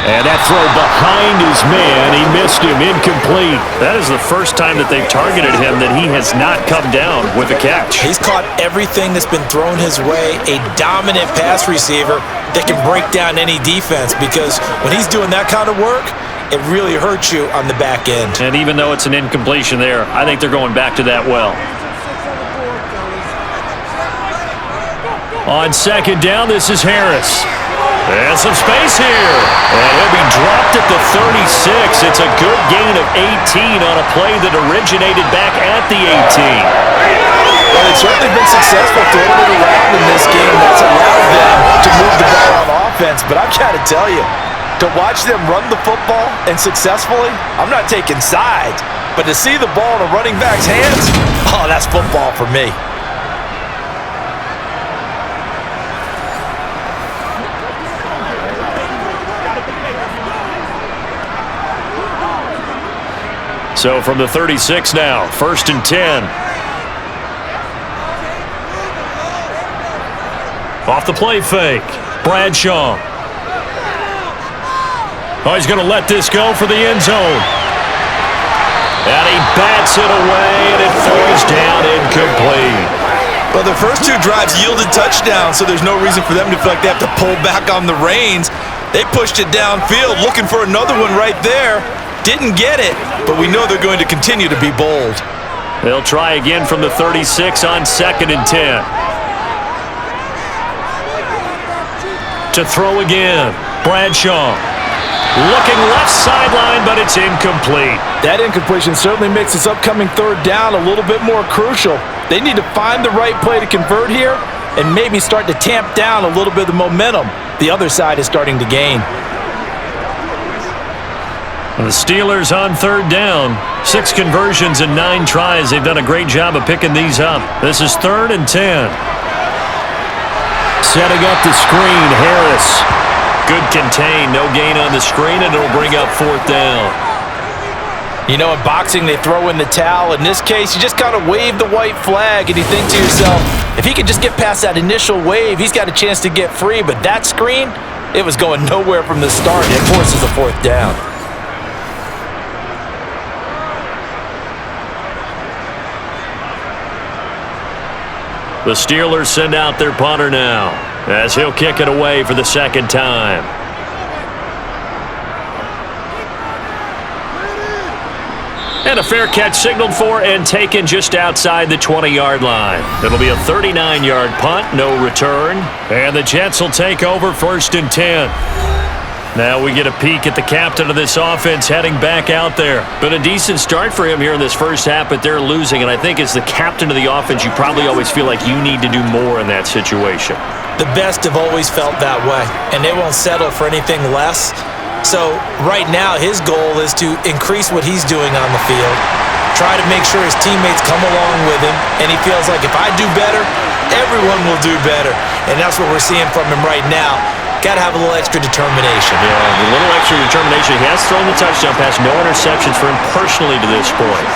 And that throw behind his man, he missed him, incomplete. That is the first time that they've targeted him that he has not come down with a catch. He's caught everything that's been thrown his way, a dominant pass receiver that can break down any defense because when he's doing that kind of work, it really hurts you on the back end. And even though it's an incompletion there, I think they're going back to that well. On second down, this is Harris. And some space here. And he'll be dropped at the 36. It's a good gain of 18 on a play that originated back at the 18. Well, they've certainly been successful throwing it around in this game. That's allowed them to move the ball on offense. But I've got to tell you, to watch them run the football and successfully, I'm not taking sides. But to see the ball in a running back's hands, oh, that's football for me. So from the 36 now, 1st and 10. Off the play fake, Bradshaw. Oh, he's going to let this go for the end zone. And he bats it away, and it falls down incomplete. Well, their first 2 drives yielded touchdowns, so there's no reason for them to feel like they have to pull back on the reins. They pushed it downfield, looking for another one right there. Didn't get it, but we know they're going to continue to be bold. They'll try again from the 36 on 2nd and 10. To throw again, Bradshaw. Looking left sideline, but it's incomplete. That incompletion certainly makes this upcoming 3rd down a little bit more crucial. They need to find the right play to convert here and maybe start to tamp down a little bit of the momentum the other side is starting to gain. The Steelers on 3rd down. 6 conversions and 9 tries. They've done a great job of picking these up. This is 3rd and 10. Setting up the screen, Harris. Good contain, no gain on the screen, and it'll bring up 4th down. You know, in boxing, they throw in the towel. In this case, you just kind of wave the white flag, and you think to yourself, if he could just get past that initial wave, he's got a chance to get free. But that screen, it was going nowhere from the start. It forces a 4th down. The Steelers send out their punter now, as he'll kick it away for the 2nd time. And a fair catch signaled for and taken just outside the 20-yard line. It'll be a 39-yard punt, no return. And the Jets will take over 1st and 10. Now we get a peek at the captain of this offense heading back out there. Been a decent start for him here in this first half, but they're losing. And I think as the captain of the offense, you probably always feel like you need to do more in that situation. The best have always felt that way, and they won't settle for anything less. So right now, his goal is to increase what he's doing on the field, try to make sure his teammates come along with him, and he feels like if I do better, everyone will do better. And that's what we're seeing from him right now. Got to have a little extra determination. Yeah, a little extra determination. He has thrown the touchdown pass, no interceptions for him personally to this point.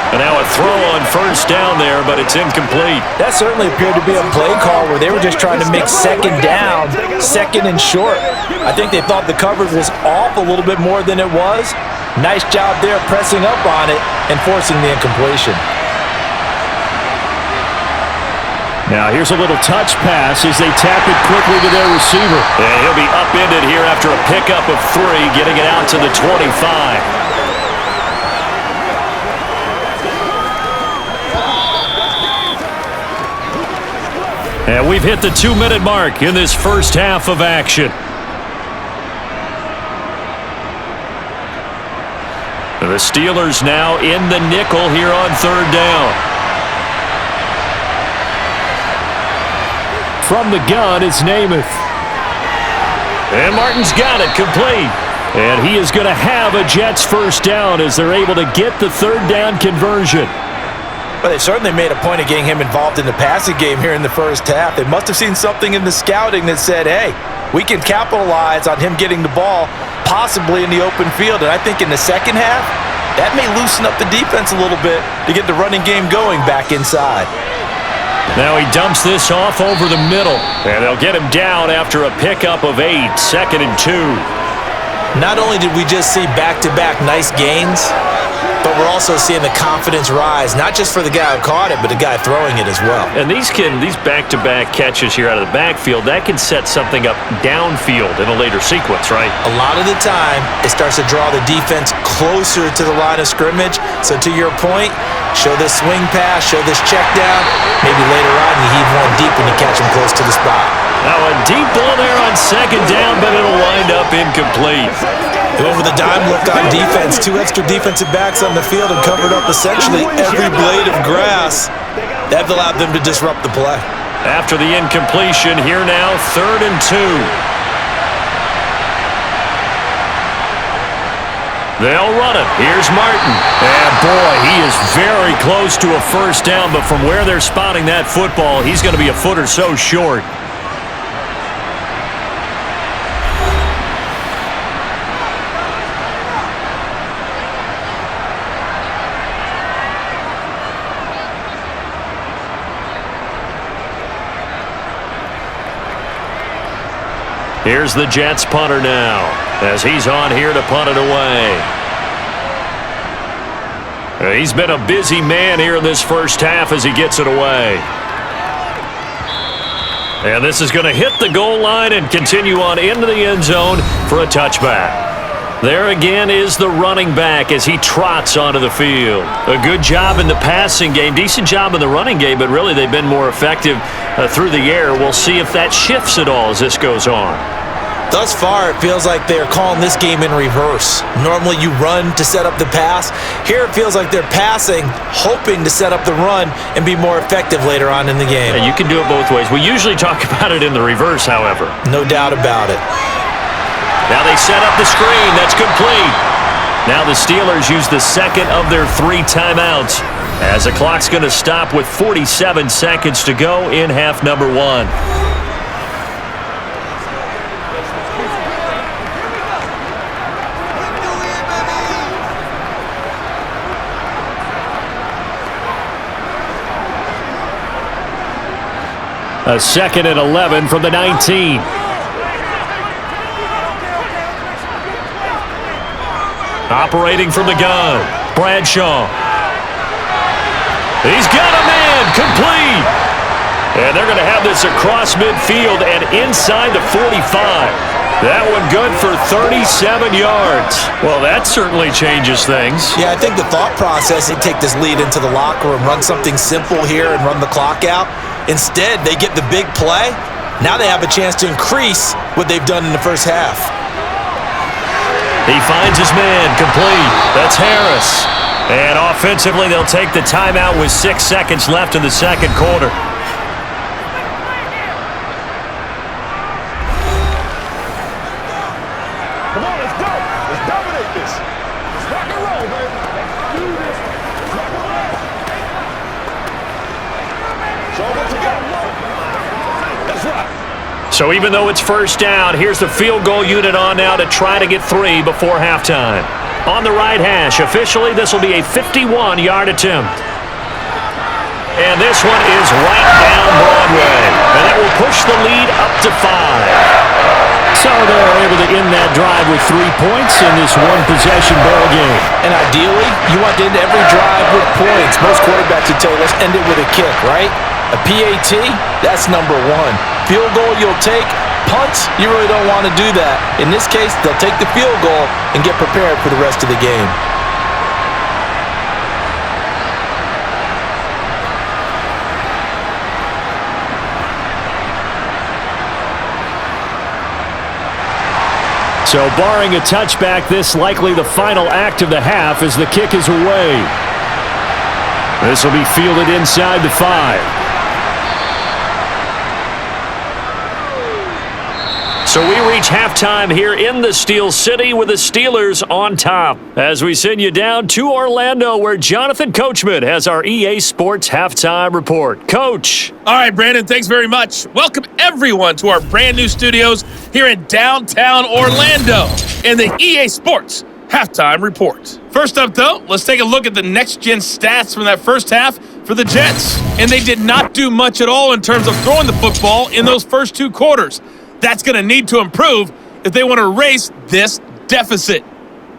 And now a throw on 1st down there, but it's incomplete. That certainly appeared to be a play call where they were just trying to make 2nd down, 2nd and short. I think they thought the coverage was off a little bit more than it was. Nice job there pressing up on it and forcing the incompletion. Now here's a little touch pass as they tap it quickly to their receiver. And he'll be upended here after a pickup of 3, getting it out to the 25. And we've hit the 2-minute mark in this first half of action. The Steelers now in the nickel here on 3rd down. From the gun, it's Namath. And Martin's got it, complete. And he is going to have a Jets 1st down as they're able to get the 3rd down conversion. Well, they certainly made a point of getting him involved in the passing game here in the first half. They must have seen something in the scouting that said, hey, we can capitalize on him getting the ball, possibly in the open field. And I think in the second half, that may loosen up the defense a little bit to get the running game going back inside. Now he dumps this off over the middle, and they'll get him down after a pickup of 8, 2nd and 2. Not only did we just see back-to-back nice gains, but we're also seeing the confidence rise, not just for the guy who caught it, but the guy throwing it as well. And these back-to-back catches here out of the backfield, that can set something up downfield in a later sequence, right? A lot of the time, it starts to draw the defense closer to the line of scrimmage. So to your point, show this swing pass, show this check down. Maybe later on you heave one deep when you catch him close to the spot. Now a deep ball there on 2nd down, but it'll wind up incomplete. Over the dime look on defense. 2 extra defensive backs on the field and covered up essentially every blade of grass. That allowed them to disrupt the play. After the incompletion, here now 3rd and 2. They'll run it. Here's Martin. And boy, he is very close to a 1st down, but from where they're spotting that football, he's going to be a foot or so short. Here's the Jets punter now, as he's on here to punt it away. He's been a busy man here in this first half as he gets it away. And this is going to hit the goal line and continue on into the end zone for a touchback. There again is the running back as he trots onto the field. A good job in the passing game, decent job in the running game, but really they've been more effective through the air. We'll see if that shifts at all as this goes on. Thus far, it feels like they're calling this game in reverse. Normally you run to set up the pass. Here it feels like they're passing, hoping to set up the run and be more effective later on in the game. And you can do it both ways. We usually talk about it in the reverse, however. No doubt about it. Now they set up the screen. That's complete. Now the Steelers use the second of their 3 timeouts as the clock's going to stop with 47 seconds to go in half number 1. A 2nd and 11 from the 19. Operating from the gun, Bradshaw. He's got a man, complete. And they're going to have this across midfield and inside the 45. That one good for 37 yards. Well, that certainly changes things. Yeah, I think the thought process, they take this lead into the locker room, run something simple here and run the clock out. Instead, they get the big play. Now they have a chance to increase what they've done in the first half. He finds his man, complete. That's Harris. And offensively, they'll take the timeout with 6 seconds left in the second quarter. Come on, let's go. Let's dominate this. Let's rock and roll, baby. Do this. Let's rock and roll. Show them what you got. That's right. So even though it's first down, here's the field goal unit on now to try to get 3 before halftime. On the right hash, officially this will be a 51-yard attempt. And this one is right down Broadway. And that will push the lead up to 5. So they're able to end that drive with 3 points in this one-possession ball game. And ideally, you want to end every drive with points. Most quarterbacks would tell you, let's end it with a kick, right? A PAT, that's number 1. Field goal you'll take. Punts, you really don't want to do that. In this case, they'll take the field goal and get prepared for the rest of the game. So barring a touchback, this likely the final act of the half as the kick is away. This will be fielded inside the 5. So we reach halftime here in the Steel City with the Steelers on top as we send you down to Orlando where Jonathan Coachman has our EA Sports Halftime Report. Coach. All right, Brandon, thanks very much. Welcome, everyone, to our brand new studios here in downtown Orlando in the EA Sports Halftime Report. First up, though, let's take a look at the next-gen stats from that first half for the Jets. And they did not do much at all in terms of throwing the football in those first 2 quarters. That's going to need to improve if they want to erase this deficit.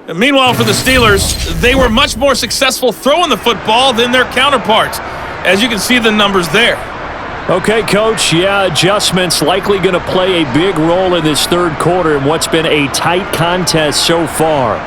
And meanwhile, for the Steelers, they were much more successful throwing the football than their counterparts, as you can see the numbers there. Okay, Coach, yeah, adjustments likely going to play a big role in this third quarter in what's been a tight contest so far.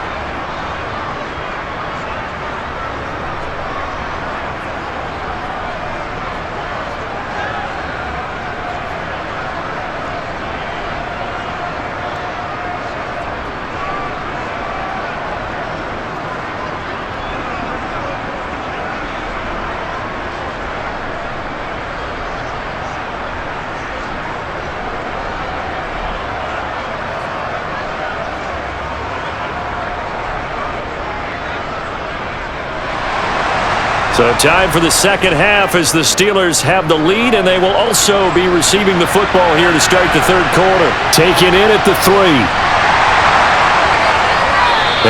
So time for the second half as the Steelers have the lead, and they will also be receiving the football here to start the third quarter. Taking in at the 3.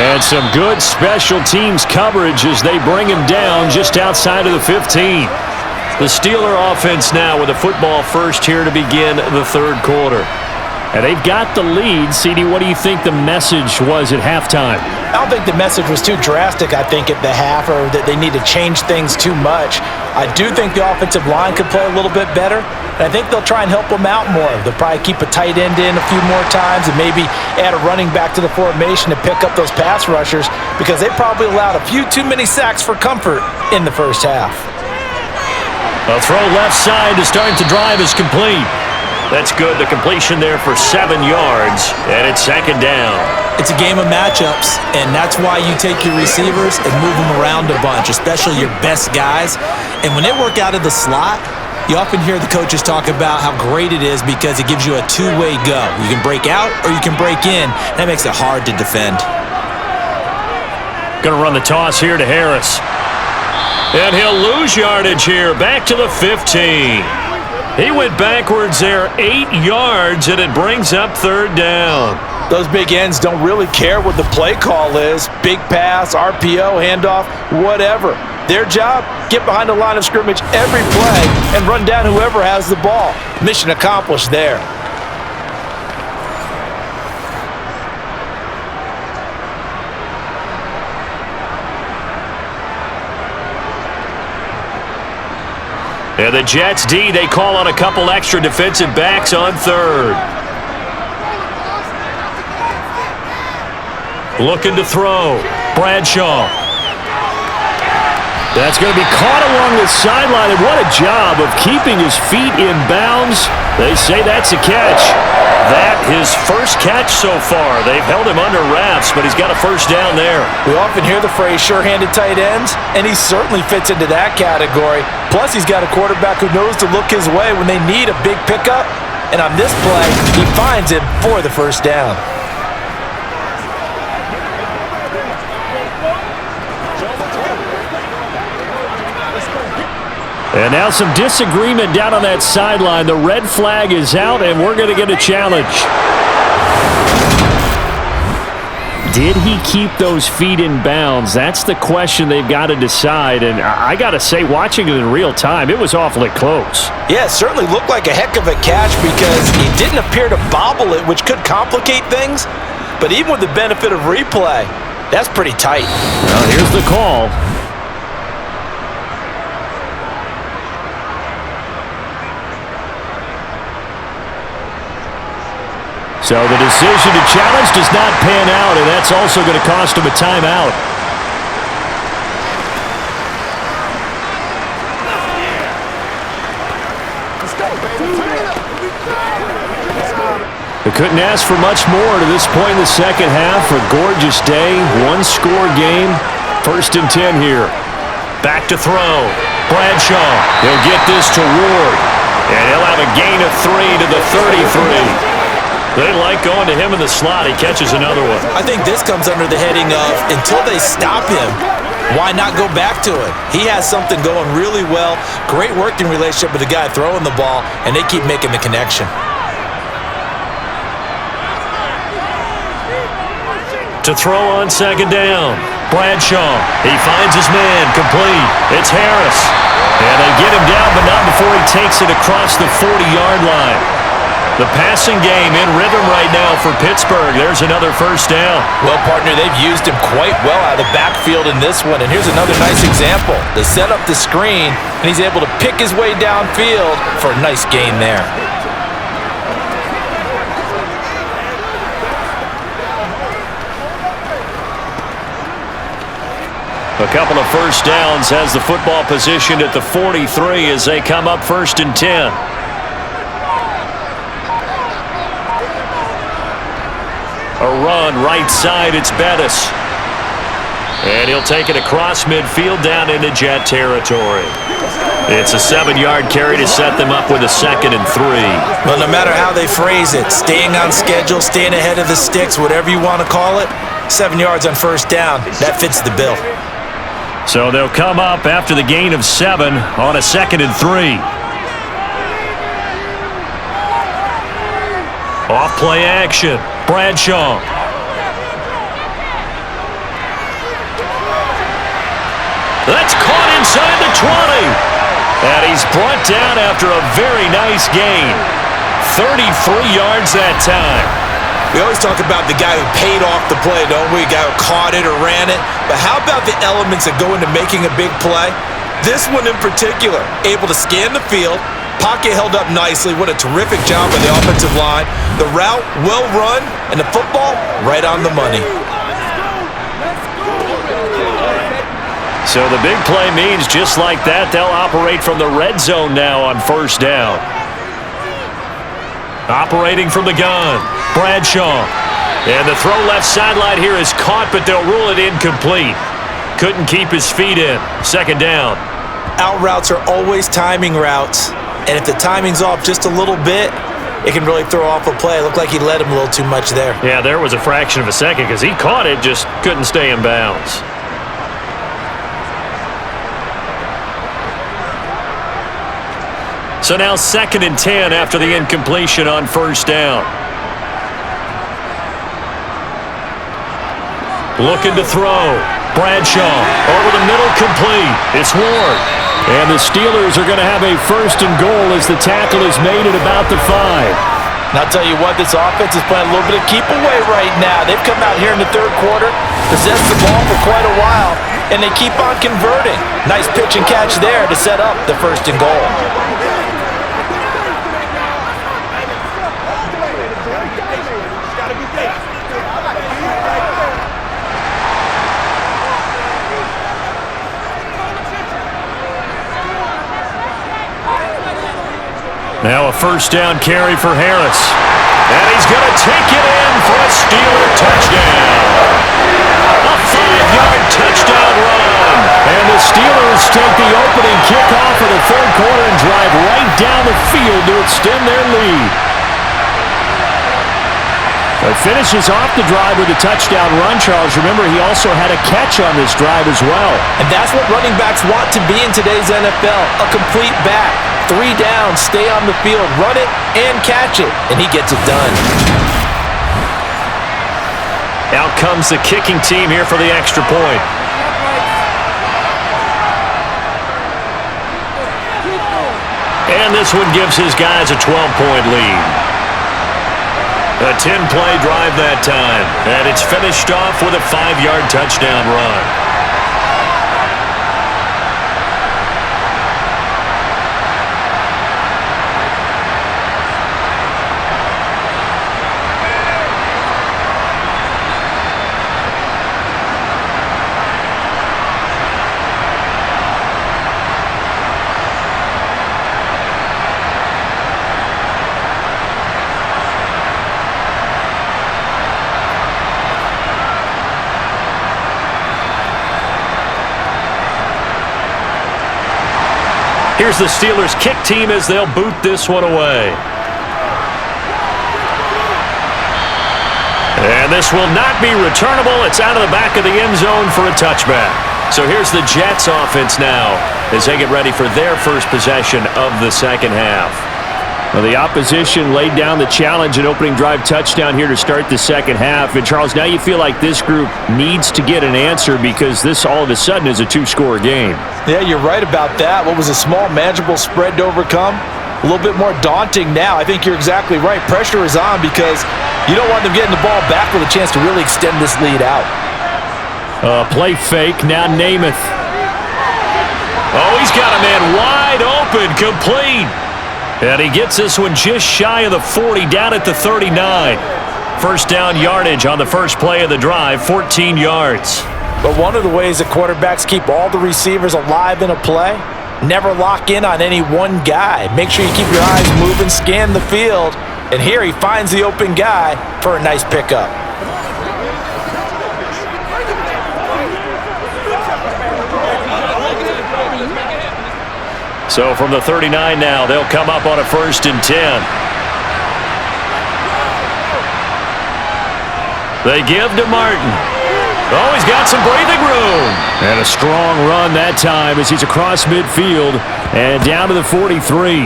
And some good special teams coverage as they bring him down just outside of the 15. The Steeler offense now with the football first here to begin the third quarter. And they've got the lead. CD, what do you think the message was at halftime? I don't think the message was too drastic, I think, at the half, or that they need to change things too much. I do think the offensive line could play a little bit better. And I think they'll try and help him out more. They'll probably keep a tight end in a few more times and maybe add a running back to the formation to pick up those pass rushers because they probably allowed a few too many sacks for comfort in the first half. A throw left side to start the drive is complete. That's good. The completion there for 7 yards, and it's second down. It's a game of matchups, and that's why you take your receivers and move them around a bunch, especially your best guys. And when they work out of the slot, you often hear the coaches talk about how great it is because it gives you a two-way go. You can break out or you can break in. That makes it hard to defend. Going to run the toss here to Harris. And he'll lose yardage here, back to the 15. He went backwards there 8 yards, and it brings up third down. Those big ends don't really care what the play call is. Big pass, RPO, handoff, whatever. Their job, get behind the line of scrimmage every play and run down whoever has the ball. Mission accomplished there. And the Jets D, they call on a couple extra defensive backs on third. Looking to throw. Bradshaw. That's going to be caught along the sideline, and what a job of keeping his feet in bounds. They say that's a catch. That his first catch so far. They've held him under wraps, but he's got a first down there. We often hear the phrase sure-handed tight ends, and he certainly fits into that category. Plus, he's got a quarterback who knows to look his way when they need a big pickup. And on this play, he finds it for the first down. And now some disagreement down on that sideline. The red flag is out, and we're going to get a challenge. Did he keep those feet in bounds? That's the question they've got to decide. And I got to say, watching it in real time, it was awfully close. Yeah, it certainly looked like a heck of a catch because he didn't appear to bobble it, which could complicate things. But even with the benefit of replay, that's pretty tight. Well, here's the call. So the decision to challenge does not pan out, and that's also going to cost him a timeout. They couldn't ask for much more to this point in the second half. A gorgeous day, one-score game. 1st and 10 here. Back to throw. Bradshaw. He'll get this to Ward. And he'll have a gain of 3 to the 33. They like going to him in the slot. He catches another one. I think this comes under the heading of until they stop him, why not go back to it? He has something going really well. Great working relationship with the guy throwing the ball, and they keep making the connection. To throw on second down. Bradshaw. He finds his man. Complete. It's Harris. And they get him down, but not before he takes it across the 40-yard line. The passing game in rhythm right now for Pittsburgh. There's another first down. Well, partner, they've used him quite well out of the backfield in this one. And here's another nice example. They set up the screen, and he's able to pick his way downfield for a nice gain there. A couple of first downs has the football positioned at the 43 as they come up 1st and 10. A run right side, it's Bettis. And he'll take it across midfield down into Jet territory. It's a 7-yard carry to set them up with a 2nd and 3. Well, no matter how they phrase it, staying on schedule, staying ahead of the sticks, whatever you want to call it, 7 yards on first down, that fits the bill. So they'll come up after the gain of 7 on a 2nd and 3. Off play action. Bradshaw. That's caught inside the 20. And he's brought down after a very nice gain. 33 yards that time. We always talk about the guy who paid off the play, don't we? The guy who caught it or ran it. But how about the elements that go into making a big play? This one in particular, able to scan the field, Pocket held up nicely. What a terrific job by the offensive line. The route, well run, and the football, right on the money. So the big play means just like that, they'll operate from the red zone now on first down. Operating from the gun, Bradshaw. And the throw left sideline here is caught, but they'll rule it incomplete. Couldn't keep his feet in. Second down. Out routes are always timing routes. And if the timing's off just a little bit, it can really throw off a play. It looked like he led him a little too much there. Yeah, there was a fraction of a second because he caught it, just couldn't stay in bounds. So now 2nd and 10 after the incompletion on first down. Looking to throw. Bradshaw over the middle, complete. It's Ward. And the Steelers are going to have a 1st and goal as the tackle is made at about the 5. And I'll tell you what, this offense is playing a little bit of keep away right now. They've come out here in the 3rd quarter, possessed the ball for quite a while, and they keep on converting. Nice pitch and catch there to set up the 1st and goal. Now a 1st down carry for Harris. And he's going to take it in for a Steeler touchdown. A 5-yard touchdown run. And the Steelers take the opening kickoff of the 3rd quarter and drive right down the field to extend their lead. It finishes off the drive with a touchdown run, Charles. Remember, he also had a catch on this drive as well. And that's what running backs want to be in today's NFL, a complete back. 3 down, stay on the field, run it, and catch it. And he gets it done. Out comes the kicking team here for the extra point. And this one gives his guys a 12-point lead. A 10-play drive that time. And it's finished off with a 5-yard touchdown run. Here's the Steelers kick team as they'll boot this one away. And this will not be returnable. It's out of the back of the end zone for a touchback. So here's the Jets offense now as they get ready for their first possession of the 2nd half. Well, the opposition laid down the challenge and opening drive touchdown here to start the 2nd half. And, Charles, now you feel like this group needs to get an answer because this all of a sudden is a 2-score game. Yeah, you're right about that. What was a small, manageable spread to overcome? A little bit more daunting now. I think you're exactly right. Pressure is on because you don't want them getting the ball back with a chance to really extend this lead out. Play fake, now Namath. Oh, he's got a man wide open, complete. And he gets this one just shy of the 40, down at the 39. 1st down yardage on the first play of the drive, 14 yards. But one of the ways that quarterbacks keep all the receivers alive in a play, never lock in on any one guy. Make sure you keep your eyes moving, scan the field. And here he finds the open guy for a nice pickup. So from the 39 now, they'll come up on a 1st and 10. They give to Martin. Oh, he's got some breathing room. And a strong run that time as he's across midfield and down to the 43.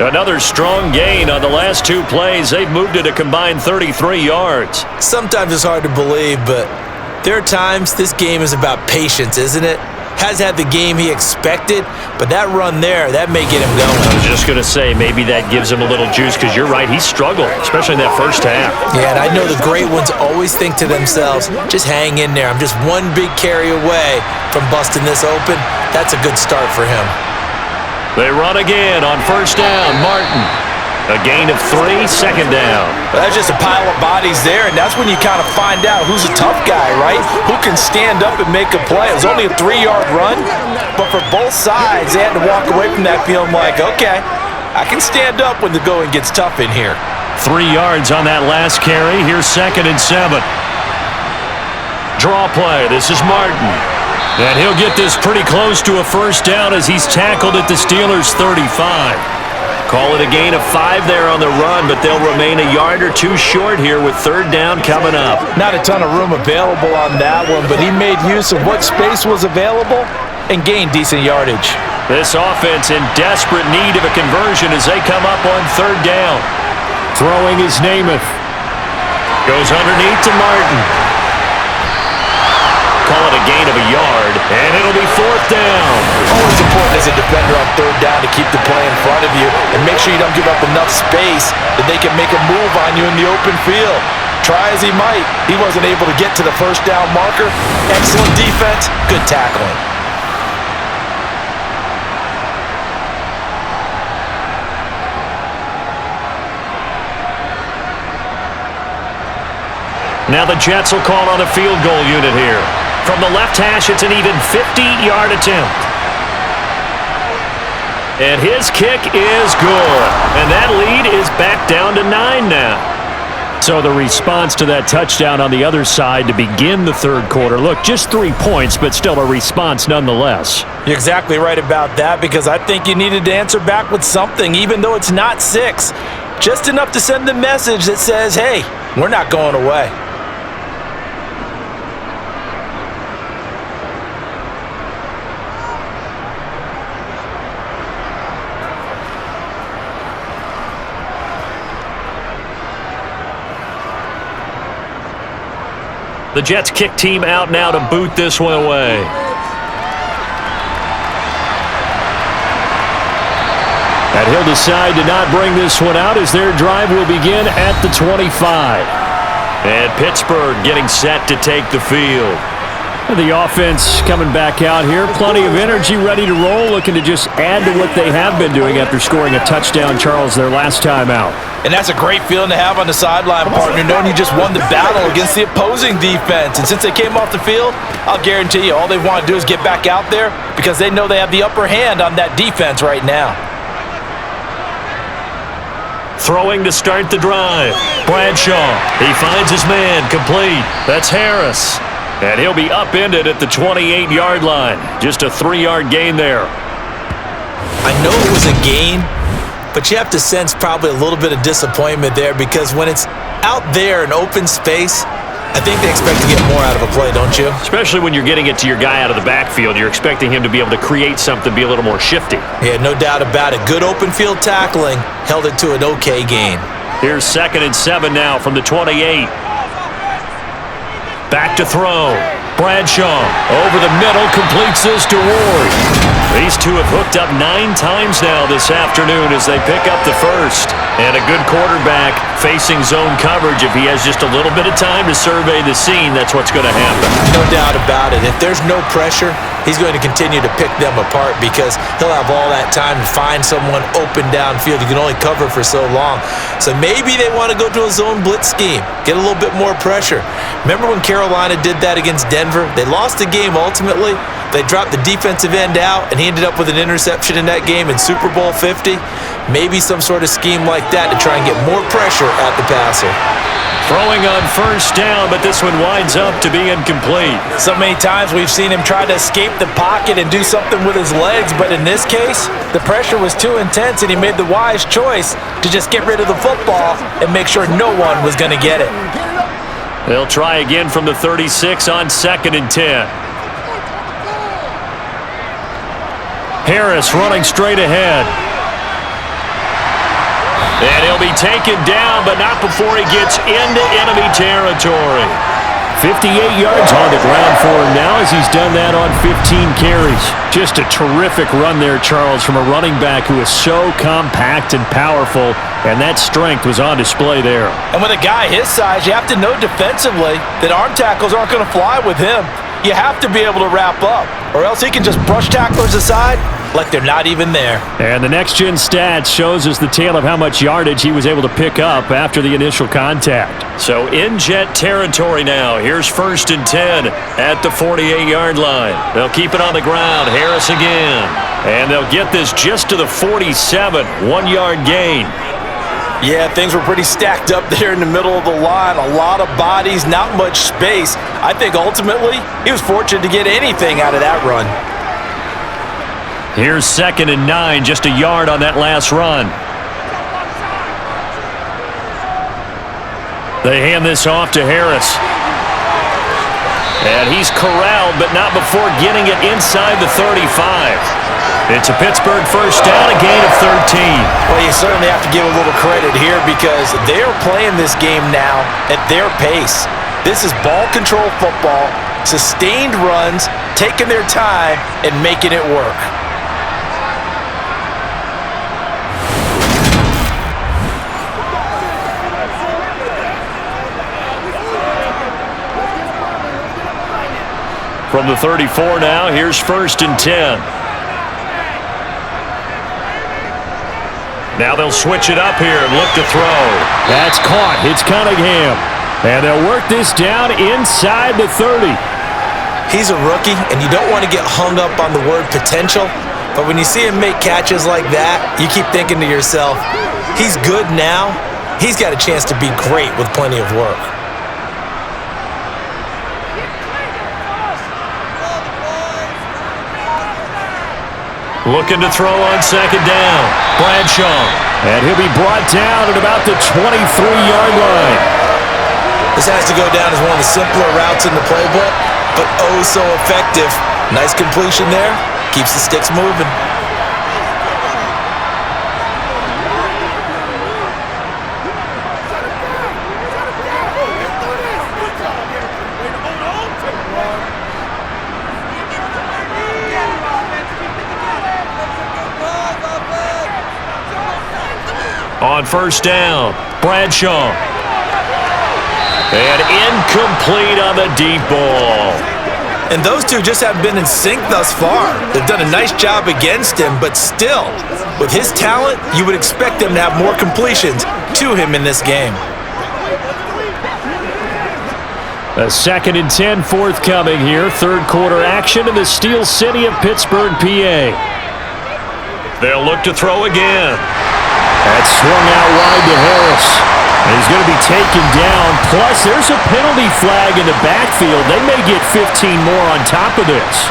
Another strong gain on the last 2 plays. They've moved it a combined 33 yards. Sometimes it's hard to believe, but there are times this game is about patience, isn't it? Has had the game he expected, but that run there, that may get him going. I was just going to say, maybe that gives him a little juice because you're right, he struggled, especially in that first half. Yeah, and I know the great ones always think to themselves, just hang in there. I'm just one big carry away from busting this open. That's a good start for him. They run again on first down. Martin. A gain of 3, second down. That's just a pile of bodies there, and that's when you kind of find out who's a tough guy, right? Who can stand up and make a play. It was only a 3-yard run, but for both sides, they had to walk away from that feeling like, okay, I can stand up when the going gets tough in here. 3 yards on that last carry. Here's 2nd and 7. Draw play. This is Martin. And he'll get this pretty close to a first down as he's tackled at the Steelers' 35. Call it a gain of 5 there on the run, but they'll remain a yard or 2 short here with 3rd down coming up. Not a ton of room available on that one, but he made use of what space was available and gained decent yardage. This offense in desperate need of a conversion as they come up on 3rd down. Throwing is Namath. Goes underneath to Martin. Call it a gain of a yard, and it'll be 4th down. Always important as a defender on 3rd down to keep the play in front of you and make sure you don't give up enough space that they can make a move on you in the open field. Try as he might, he wasn't able to get to the first down marker. Excellent defense, good tackling. Now the Jets will call on a field goal unit here. From the left hash, it's an even 50-yard attempt. And his kick is good. And that lead is back down to 9 now. So the response to that touchdown on the other side to begin the 3rd quarter. Look, just 3 points, but still a response nonetheless. You're exactly right about that because I think you needed to answer back with something, even though it's not 6. Just enough to send the message that says, hey, we're not going away. The Jets kick team out now to boot this one away. And he'll decide to not bring this one out as their drive will begin at the 25. And Pittsburgh getting set to take the field. And the offense coming back out here. Plenty of energy, ready to roll, looking to just add to what they have been doing after scoring a touchdown, Charles, their last time out. And that's a great feeling to have on the sideline, partner, knowing you just won the battle against the opposing defense. And since they came off the field, I'll guarantee you all they want to do is get back out there because they know they have the upper hand on that defense right now. Throwing to start the drive. Bradshaw, he finds his man, complete. That's Harris. And he'll be upended at the 28-yard line. Just a 3-yard gain there. I know it was a gain, but you have to sense probably a little bit of disappointment there because when it's out there in open space, I think they expect to get more out of a play, don't you? Especially when you're getting it to your guy out of the backfield. You're expecting him to be able to create something, be a little more shifty. Yeah, no doubt about it. Good open field tackling held it to an okay gain. Here's 2nd and 7 now from the 28. Back to throw. Bradshaw over the middle, completes this to Ward. These two have hooked up 9 times now this afternoon as they pick up the first. And a good quarterback facing zone coverage. If he has just a little bit of time to survey the scene, that's what's going to happen. No doubt about it. If there's no pressure, he's going to continue to pick them apart because he'll have all that time to find someone open downfield. You can only cover for so long. So maybe they want to go to a zone blitz scheme, get a little bit more pressure. Remember when Carolina did that against Denver? They lost the game ultimately. They dropped the defensive end out, and he ended up with an interception in that game in Super Bowl 50. Maybe some sort of scheme like that to try and get more pressure at the passer. Throwing on first down, but this one winds up to be incomplete. So many times we've seen him try to escape the pocket and do something with his legs, but in this case, the pressure was too intense, and he made the wise choice to just get rid of the football and make sure no one was going to get it. They'll try again from the 36 on 2nd and 10. Harris running straight ahead. And he'll be taken down, but not before he gets into enemy territory. 58 yards on the ground for him now as he's done that on 15 carries. Just a terrific run there, Charles, from a running back who is so compact and powerful, and that strength was on display there. And with a guy his size, you have to know defensively that arm tackles aren't going to fly with him. You have to be able to wrap up, or else he can just brush tacklers aside like they're not even there. And the next-gen stats shows us the tale of how much yardage he was able to pick up after the initial contact. So in jet territory now. Here's 1st and 10 at the 48-yard line. They'll keep it on the ground. Harris again. And they'll get this just to the 47, 1-yard gain. Yeah, things were pretty stacked up there in the middle of the line. A lot of bodies, not much space. I think ultimately he was fortunate to get anything out of that run. Here's 2nd and 9, just a yard on that last run. They hand this off to Harris. And he's corralled, but not before getting it inside the 35. It's a Pittsburgh first down, a gain of 13. Well, you certainly have to give a little credit here because they're playing this game now at their pace. This is ball control football, sustained runs, taking their time, and making it work. From the 34 now, here's 1st and 10. Now they'll switch it up here and look to throw. That's caught. It's Cunningham. And they'll work this down inside the 30. He's a rookie, and you don't want to get hung up on the word potential. But when you see him make catches like that, you keep thinking to yourself, he's good now. He's got a chance to be great with plenty of work. Looking to throw on 2nd down. Bradshaw. And he'll be brought down at about the 23-yard line. This has to go down as one of the simpler routes in the playbook, but oh so effective. Nice completion there. Keeps the sticks moving. On 1st down, Bradshaw. And incomplete on the deep ball. And those two just haven't been in sync thus far. They've done a nice job against him, but still, with his talent, you would expect them to have more completions to him in this game. A 2nd and 10 forthcoming here. 3rd quarter action in the Steel City of Pittsburgh, PA. They'll look to throw again. That's swung out wide to Harris. And he's going to be taken down. Plus, there's a penalty flag in the backfield. They may get 15 more on top of this.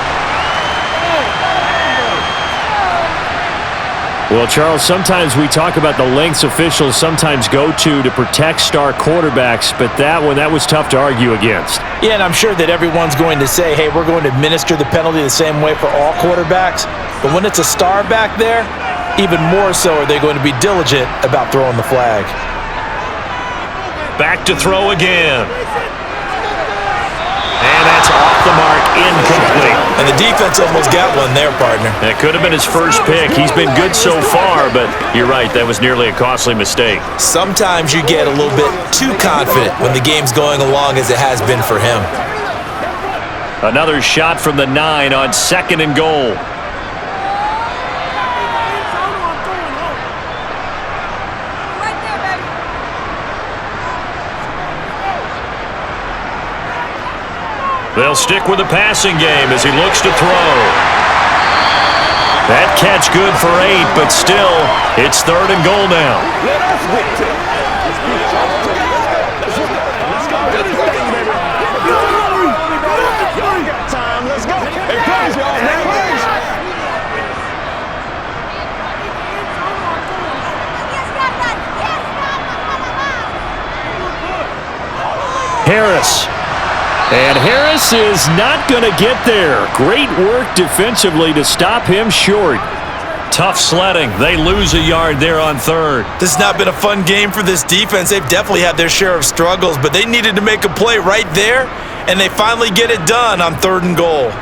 Well, Charles, sometimes we talk about the lengths officials sometimes go to protect star quarterbacks, but that was tough to argue against. Yeah, and I'm sure that everyone's going to say, hey, we're going to administer the penalty the same way for all quarterbacks. But when it's a star back there, even more so are they going to be diligent about throwing the flag. Back to throw again. And that's off the mark, incomplete. And the defense almost got one there, partner. That could have been his first pick. He's been good so far, but you're right, that was nearly a costly mistake. Sometimes you get a little bit too confident when the game's going along as it has been for him. Another shot from the 9 on 2nd and goal. They'll stick with the passing game as he looks to throw. That catch good for 8, but still, it's 3rd and goal now. Harris. And Harris is not going to get there. Great work defensively to stop him short. Tough sledding. They lose a yard there on 3rd. This has not been a fun game for this defense. They've definitely had their share of struggles, but they needed to make a play right there, and they finally get it done on 3rd and goal.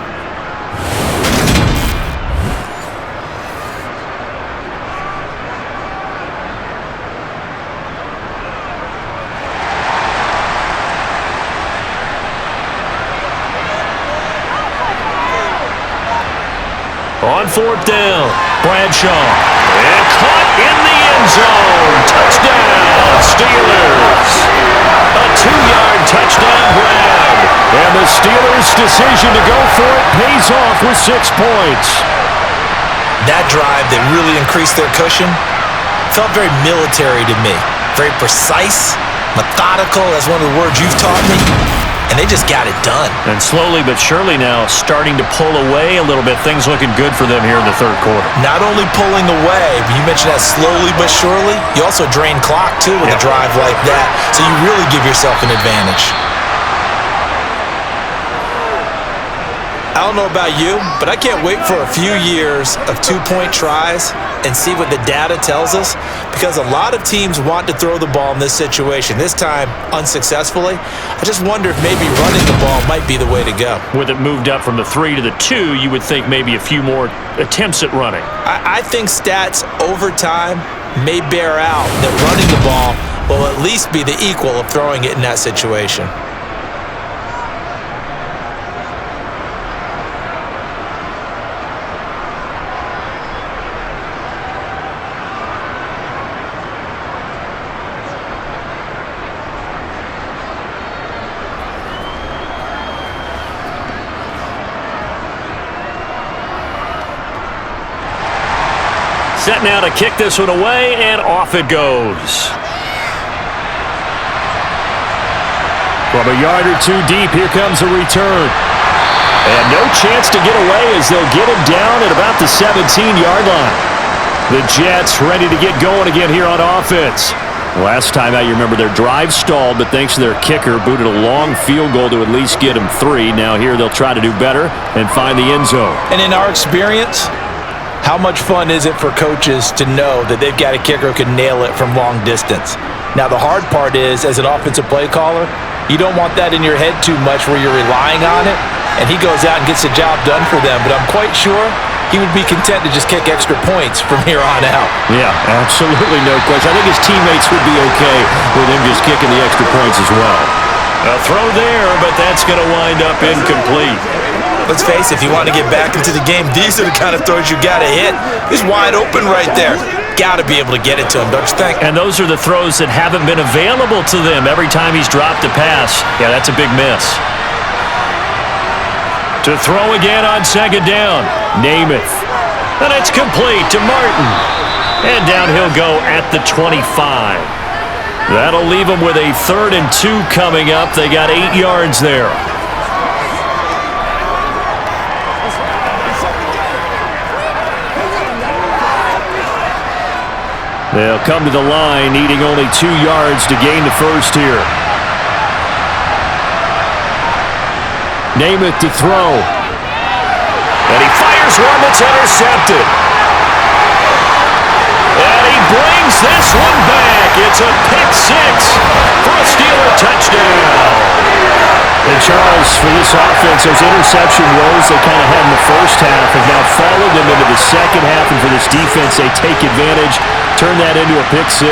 On fourth down, Bradshaw. And caught in the end zone. Touchdown, Steelers. A 2-yard touchdown grab. And the Steelers' decision to go for it pays off with 6 points. That drive that really increased their cushion felt very military to me. Very precise, methodical, that's one of the words you've taught me. And they just got it done. And slowly but surely now starting to pull away a little bit. Things looking good for them here in the third quarter. Not only pulling away, but you mentioned that slowly but surely, you also drain clock too with a drive like that. So you really give yourself an advantage. I don't know about you, but I can't wait for a few years of 2-point tries and see what the data tells us, because a lot of teams want to throw the ball in this situation, this time unsuccessfully. I just wonder if maybe running the ball might be the way to go. With it moved up from the 3 to the 2, you would think maybe a few more attempts at running. I think stats over time may bear out that running the ball will at least be the equal of throwing it in that situation. Set now to kick this one away, and off it goes. From a yard or two deep, here comes a return. And no chance to get away as they'll get him down at about the 17-yard line. The Jets ready to get going again here on offense. Last time out, you remember their drive stalled, but thanks to their kicker, booted a long field goal to at least get them 3. Now here they'll try to do better and find the end zone. And in our experience, how much fun is it for coaches to know that they've got a kicker who can nail it from long distance? Now, the hard part is, as an offensive play caller, you don't want that in your head too much where you're relying on it, and he goes out and gets the job done for them. But I'm quite sure he would be content to just kick extra points from here on out. Yeah, absolutely no question. I think his teammates would be okay with him just kicking the extra points as well. A throw there, but that's going to wind up incomplete. Let's face it, if you want to get back into the game, these are the kind of throws you got to hit. He's wide open right there. Got to be able to get it to him, don't you think? And those are the throws that haven't been available to them every time he's dropped a pass. Yeah, that's a big miss. To throw again on second down, Namath. And it's complete to Martin. And down he'll go at the 25. That'll leave him with a 3rd and 2 coming up. They got 8 yards there. They'll come to the line, needing only 2 yards to gain the first here. Namath to throw. And he fires one that's intercepted. And he brings this one back. It's a pick 6 for a Steeler touchdown. And Charles, for this offense, those interception woes they kind of had in the first half have now followed them into the second half. And for this defense, they take advantage, turn that into a pick 6.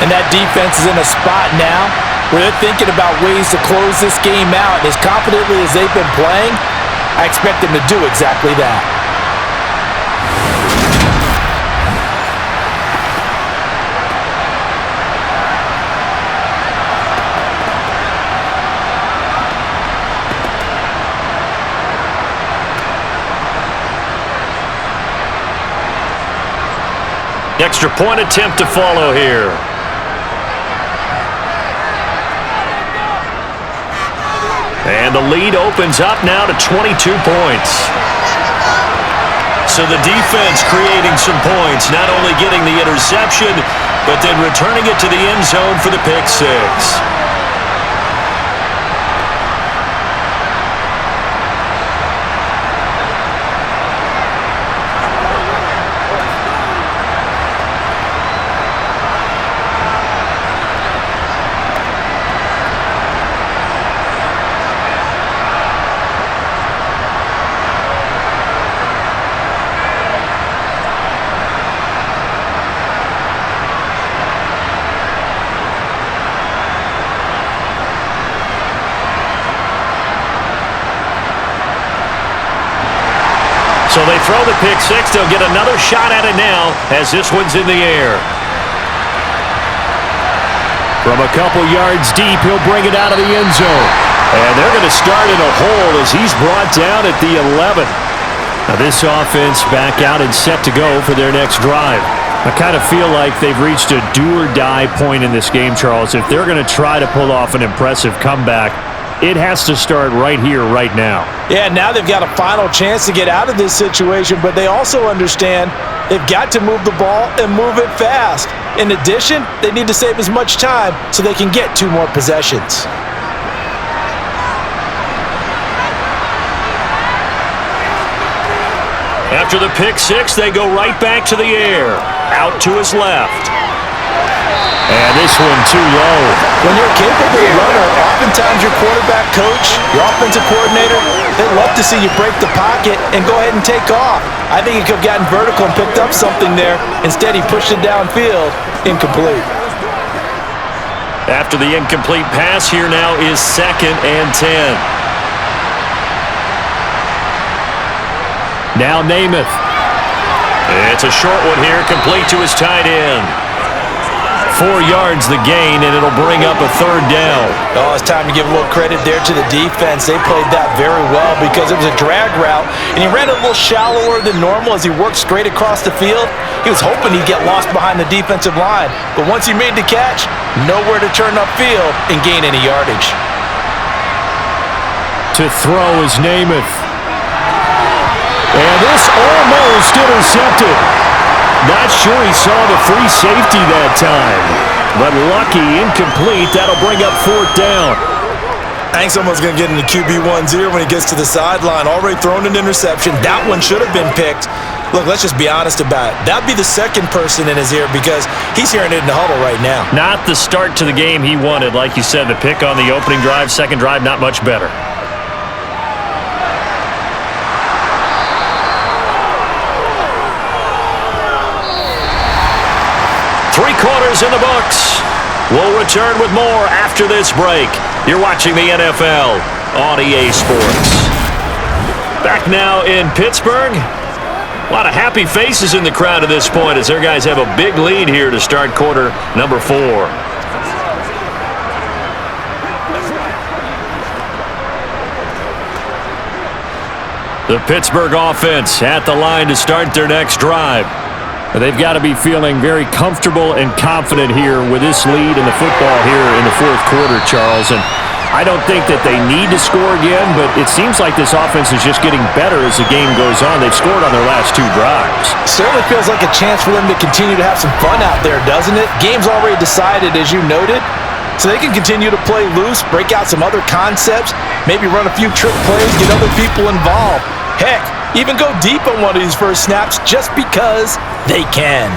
And that defense is in a spot now where they're thinking about ways to close this game out. And as confidently as they've been playing, I expect them to do exactly that. Extra point attempt to follow here. And the lead opens up now to 22 points. So the defense creating some points, not only getting the interception, but then returning it to the end zone for the pick 6. throw the pick six. They'll get another shot at it now as this one's in the air. From a couple yards deep, he'll bring it out of the end zone. And they're going to start in a hole as he's brought down at the 11. Now this offense back out and set to go for their next drive. I kind of feel like they've reached a do-or-die point in this game, Charles. If they're going to try to pull off an impressive comeback, it has to start right here, right now. Yeah, now they've got a final chance to get out of this situation, but they also understand they've got to move the ball and move it fast. In addition, they need to save as much time so they can get 2 more possessions. After the pick six, they go right back to the air. Out to his left. And this one too low. When you're a capable runner, oftentimes your quarterback coach, your offensive coordinator, they love to see you break the pocket and go ahead and take off. I think he could have gotten vertical and picked up something there. Instead, he pushed it downfield. Incomplete. After the incomplete pass, here now is 2nd and 10. Now Namath. It's a short one here, complete to his tight end. 4 yards the gain, and it'll bring up a 3rd down. Oh, it's time to give a little credit there to the defense. They played that very well because it was a drag route, and he ran a little shallower than normal as he worked straight across the field. He was hoping he'd get lost behind the defensive line, but once he made the catch, nowhere to turn upfield and gain any yardage. To throw is Namath. And this almost intercepted. Not sure he saw the free safety that time. But lucky, incomplete. That'll bring up 4th down. I think someone's going to get into QB1-0 when he gets to the sideline. Already thrown an interception. That one should have been picked. Look, let's just be honest about it. That'd be the second person in his ear because he's hearing it in the huddle right now. Not the start to the game he wanted. Like you said, the pick on the opening drive, second drive, not much better. Three-quarters in the books. We'll return with more after this break. You're watching the NFL on EA Sports. Back now in Pittsburgh. A lot of happy faces in the crowd at this point as their guys have a big lead here to start quarter number 4. The Pittsburgh offense at the line to start their next drive. They've got to be feeling very comfortable and confident here with this lead in the football here in the 4th quarter, Charles. And I don't think that they need to score again, but it seems like this offense is just getting better as the game goes on. They've scored on their last 2 drives. Certainly feels like a chance for them to continue to have some fun out there, doesn't it? Game's already decided, as you noted, so they can continue to play loose, break out some other concepts, maybe run a few trick plays, get other people involved. Heck, even go deep on one of these first snaps just because they can.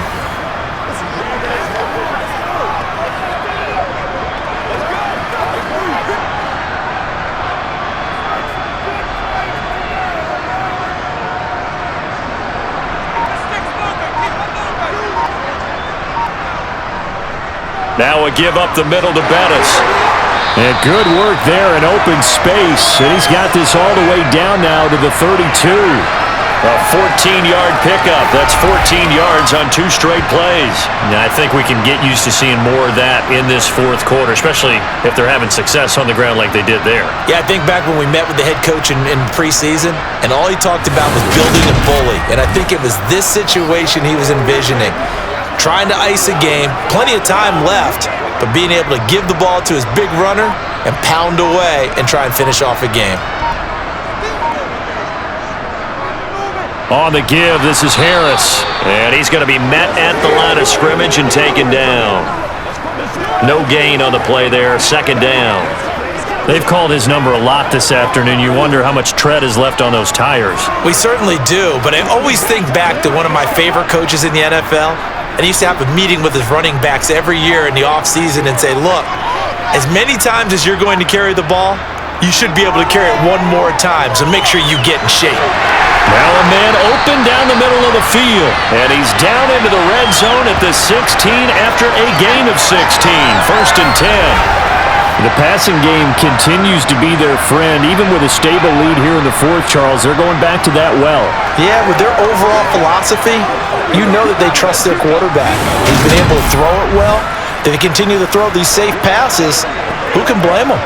Now a give up the middle to Bettis. And good work there in open space. And he's got this all the way down now to the 32. A 14-yard pickup. That's 14 yards on 2 straight plays. Now, I think we can get used to seeing more of that in this 4th quarter, especially if they're having success on the ground like they did there. Yeah, I think back when we met with the head coach in preseason, and all he talked about was building a bully. And I think it was this situation he was envisioning. Trying to ice a game, plenty of time left, but being able to give the ball to his big runner and pound away and try and finish off a game. On the give, this is Harris. And he's going to be met at the line of scrimmage and taken down. No gain on the play there, 2nd down. They've called his number a lot this afternoon. You wonder how much tread is left on those tires. We certainly do, but I always think back to one of my favorite coaches in the NFL. And he used to have a meeting with his running backs every year in the offseason and say, look, as many times as you're going to carry the ball, you should be able to carry it one more time, so make sure you get in shape. Now a man open down the middle of the field, and he's down into the red zone at the 16 after a gain of 16. 1st and 10. The passing game continues to be their friend. Even with a stable lead here in the fourth, Charles, they're going back to that well. Yeah, with their overall philosophy, you know that they trust their quarterback. He's been able to throw it well. They continue to throw these safe passes. Who can blame them?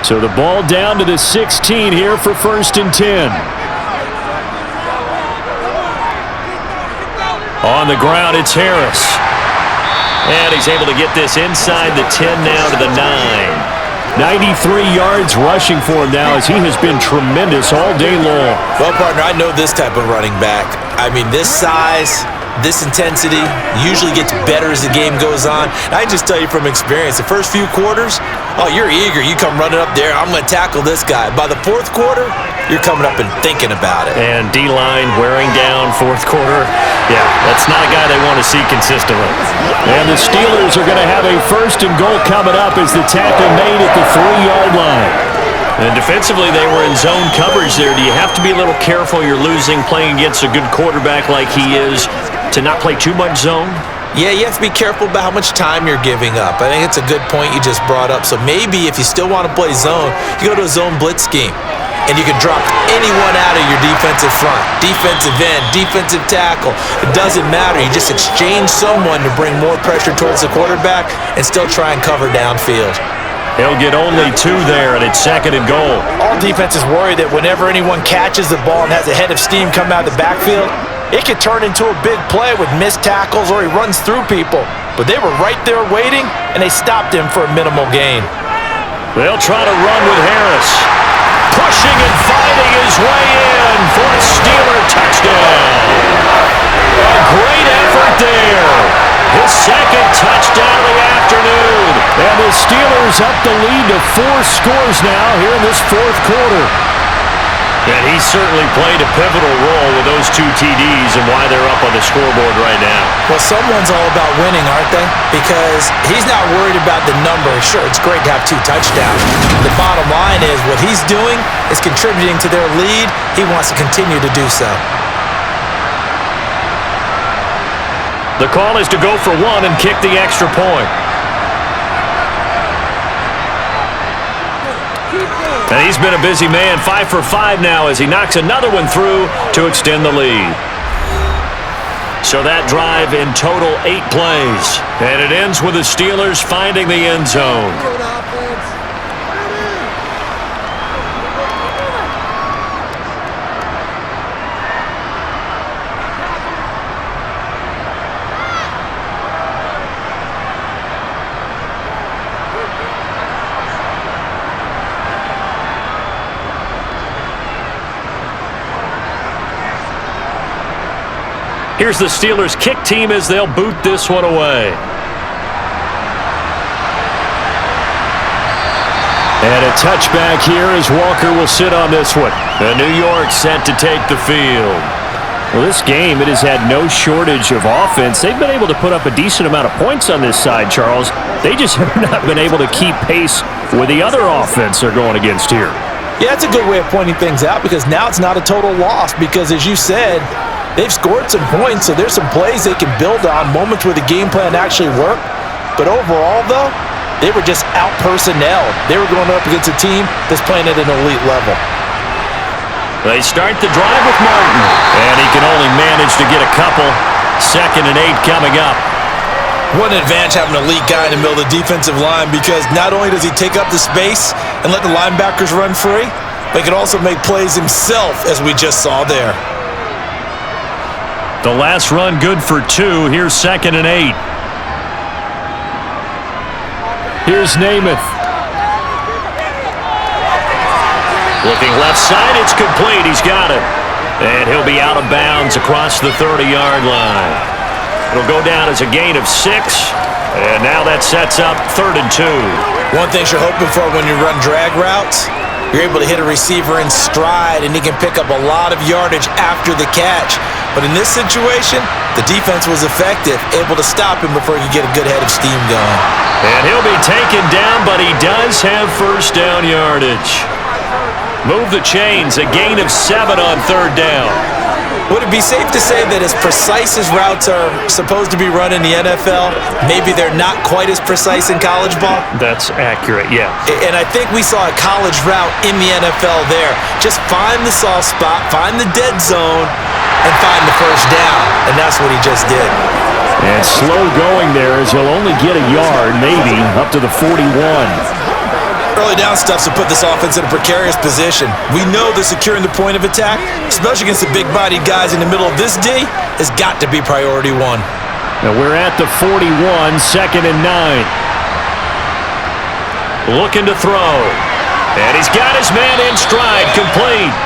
So the ball down to the 16 here for 1st and 10. On the ground, it's Harris. And he's able to get this inside the 10 now to the 9. 93 yards rushing for him now as he has been tremendous all day long. Well, partner, I know this type of running back. I mean, this size, this intensity usually gets better as the game goes on. And I just tell you from experience, the first few quarters, oh, you're eager. You come running up there, I'm going to tackle this guy. By the fourth quarter, you're coming up and thinking about it. And D-line wearing down fourth quarter. Yeah, that's not a guy they want to see consistently. And the Steelers are going to have a 1st and goal coming up as the tackle made at the 3-yard line. And defensively, they were in zone coverage there. Do you have to be a little careful? You're losing playing against a good quarterback like he is to not play too much zone? Yeah, you have to be careful about how much time you're giving up. I think it's a good point you just brought up. So maybe if you still want to play zone, you go to a zone blitz scheme. And you can drop anyone out of your defensive front, defensive end, defensive tackle. It doesn't matter. You just exchange someone to bring more pressure towards the quarterback and still try and cover downfield. He'll get only 2 there, and it's 2nd and goal. All defenses worry that whenever anyone catches the ball and has a head of steam come out of the backfield, it could turn into a big play with missed tackles or he runs through people. But they were right there waiting, and they stopped him for a minimal gain. They'll try to run with Harris. Pushing and fighting his way in for a Steeler touchdown. A great effort there. His 2nd touchdown of the afternoon. And the Steelers up the lead to 4 scores now here in this 4th quarter. And he certainly played a pivotal role with those 2 TDs and why they're up on the scoreboard right now. Well, someone's all about winning, aren't they? Because he's not worried about the number. Sure, it's great to have 2 touchdowns. The bottom line is what he's doing is contributing to their lead. He wants to continue to do so. The call is to go for 1 and kick the extra point. And he's been a busy man, 5 for 5 now as he knocks another one through to extend the lead. So that drive in total 8 plays. And it ends with the Steelers finding the end zone. Here's the Steelers kick team as they'll boot this one away. And a touchback here as Walker will sit on this one. And New York set to take the field. Well, this game, it has had no shortage of offense. They've been able to put up a decent amount of points on this side, Charles. They just have not been able to keep pace with the other offense they're going against here. Yeah, that's a good way of pointing things out because now it's not a total loss because, as you said, they've scored some points, so there's some plays they can build on, moments where the game plan actually worked. But overall, though, they were just out-personnelled. They were going up against a team that's playing at an elite level. They start the drive with Martin, and he can only manage to get a couple. 2nd and 8 coming up. What an advantage having an elite guy in the middle of the defensive line because not only does he take up the space and let the linebackers run free, but he can also make plays himself, as we just saw there. The last run good for 2. Here's 2nd and 8. Here's Namath. Looking left side, it's complete. He's got it. And he'll be out of bounds across the 30-yard line. It'll go down as a gain of 6. And now that sets up 3rd and 2. One thing you're hoping for when you run drag routes, you're able to hit a receiver in stride, and he can pick up a lot of yardage after the catch. But in this situation, the defense was effective, able to stop him before he could get a good head of steam going. And he'll be taken down, but he does have 1st down yardage. Move the chains, a gain of 7 on 3rd down. Would it be safe to say that as precise as routes are supposed to be run in the NFL, maybe they're not quite as precise in college ball? That's accurate, yeah. And I think we saw a college route in the NFL there. Just find the soft spot, find the dead zone, and find the first down. And that's what he just did. And slow going there as he'll only get a yard, maybe, up to the 41. Early down stuffs will put this offense in a precarious position. We know that securing the point of attack, especially against the big-bodied guys in the middle of this D, has got to be priority one. Now we're at the 41, 2nd and 9. Looking to throw. And he's got his man in stride, complete.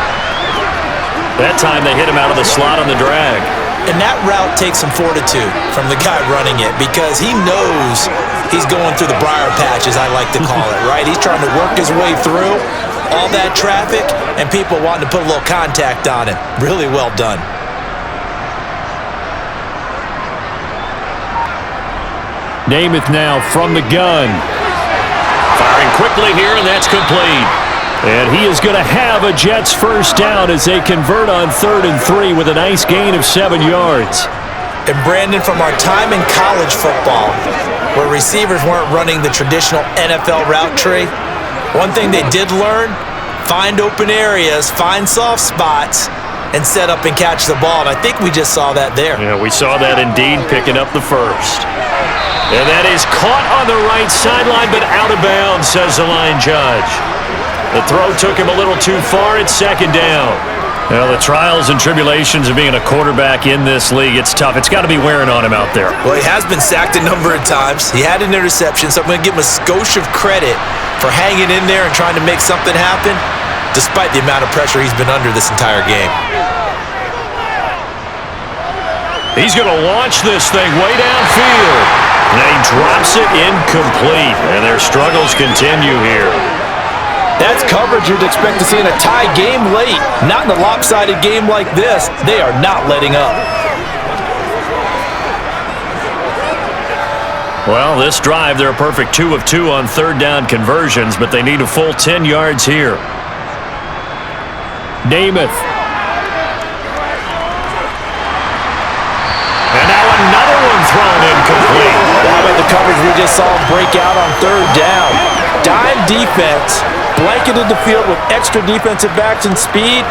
That time they hit him out of the slot on the drag. And that route takes some fortitude from the guy running it because he knows he's going through the briar patch, as I like to call it, right? He's trying to work his way through all that traffic and people wanting to put a little contact on him. Really well done. Namath now from the gun. Firing quickly here, and that's complete. And he is going to have a Jets first down as they convert on 3rd and 3 with a nice gain of 7 yards. And Brandon, from our time in college football, where receivers weren't running the traditional NFL route tree, one thing they did learn, find open areas, find soft spots, and set up and catch the ball. And I think we just saw that there. Yeah, we saw that indeed, picking up the first. And that is caught on the right sideline, but out of bounds, says the line judge. The throw took him a little too far. It's 2nd down. Well, the trials and tribulations of being a quarterback in this league, it's tough. It's got to be wearing on him out there. Well, he has been sacked a number of times. He had an interception, so I'm going to give him a skosh of credit for hanging in there and trying to make something happen, despite the amount of pressure he's been under this entire game. He's going to launch this thing way downfield. And he drops it incomplete. And their struggles continue here. That's coverage you'd expect to see in a tie game late. Not in a lopsided game like this. They are not letting up. Well, this drive, they're a perfect 2 of 2 on 3rd down conversions, but they need a full 10 yards here. Namath. And now another one thrown incomplete. How about the coverage we just saw him break out on 3rd down? Dime defense. Blanketed the field with extra defensive backs and speed,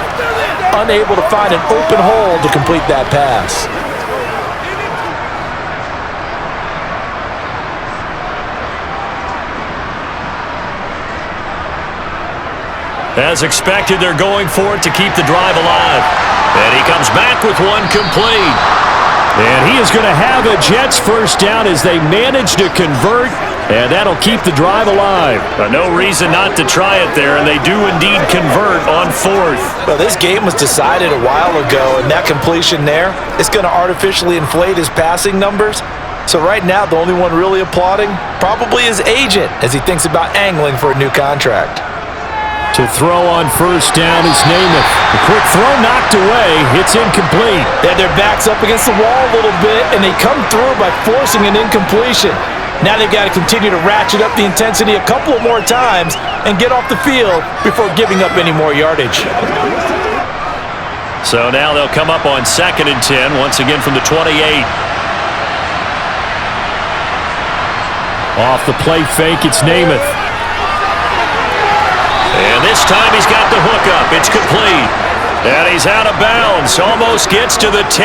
unable to find an open hole to complete that pass. As expected, they're going for it to keep the drive alive. And he comes back with one complete. And he is going to have a Jets first down as they manage to convert, and that'll keep the drive alive. No reason not to try it there, and they do indeed convert on 4th. Well, this game was decided a while ago, and that completion there is going to artificially inflate his passing numbers. So right now, the only one really applauding probably his agent as he thinks about angling for a new contract. To throw on first down is Namath. The quick throw knocked away. It's incomplete. They had their backs up against the wall a little bit, and they come through by forcing an incompletion. Now they've got to continue to ratchet up the intensity a couple of more times and get off the field before giving up any more yardage. So now they'll come up on 2nd and 10, once again from the 28. Off the play fake, it's Namath. And this time he's got the hook up. It's complete. And he's out of bounds. Almost gets to the 10.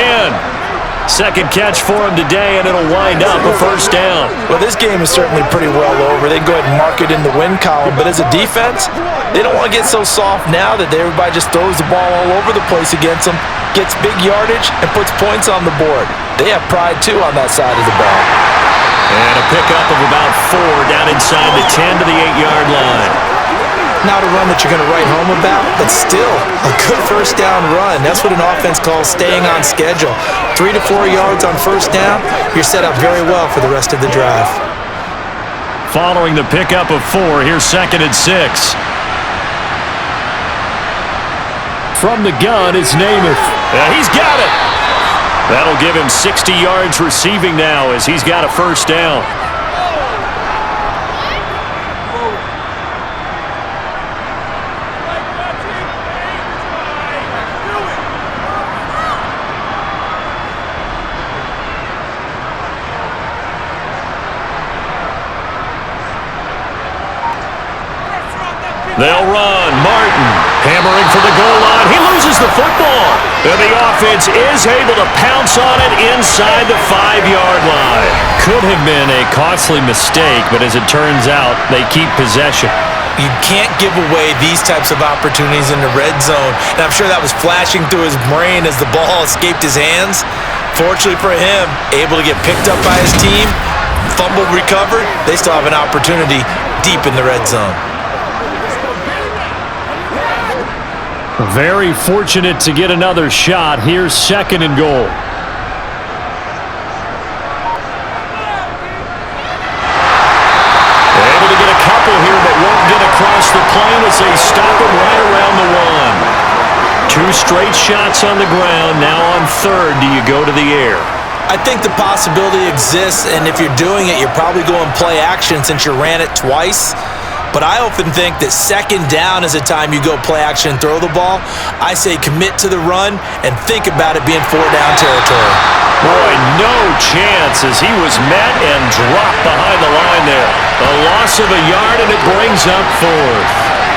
Second catch for him today, and it'll wind up a first down. Well, this game is certainly pretty well over. They can go ahead and mark it in the win column. But as a defense, they don't want to get so soft now that everybody just throws the ball all over the place against them, gets big yardage, and puts points on the board. They have pride, too, on that side of the ball. And a pickup of about 4 down inside the 10 to the 8-yard line. Not a run that you're going to write home about, but still a good first down run. That's what an offense calls staying on schedule. 3 to 4 yards on first down, you're set up very well for the rest of the drive. Following the pickup of 4, here's 2nd and 6. From the gun, it's Namath. He's got it. That'll give him 60 yards receiving now as he's got a first down. They'll run. Martin hammering for the goal line. He loses the football. And the offense is able to pounce on it inside the 5-yard line. Could have been a costly mistake, but as it turns out, they keep possession. You can't give away these types of opportunities in the red zone. And I'm sure that was flashing through his brain as the ball escaped his hands. Fortunately for him, able to get picked up by his team, fumbled, recovered. They still have an opportunity deep in the red zone. Very fortunate to get another shot. Here's 2nd and goal. Able to get a couple here, but won't get across the plane as they stop him right around the 1. 2 straight shots on the ground. Now on 3rd, do you go to the air? I think the possibility exists, and if you're doing it, you're probably going play action since you ran it twice. But I often think that 2nd down is a time you go play action and throw the ball. I say commit to the run and think about it being 4-down territory. Boy, no chance as he was met and dropped behind the line there. A loss of a yard, and it brings up 4th.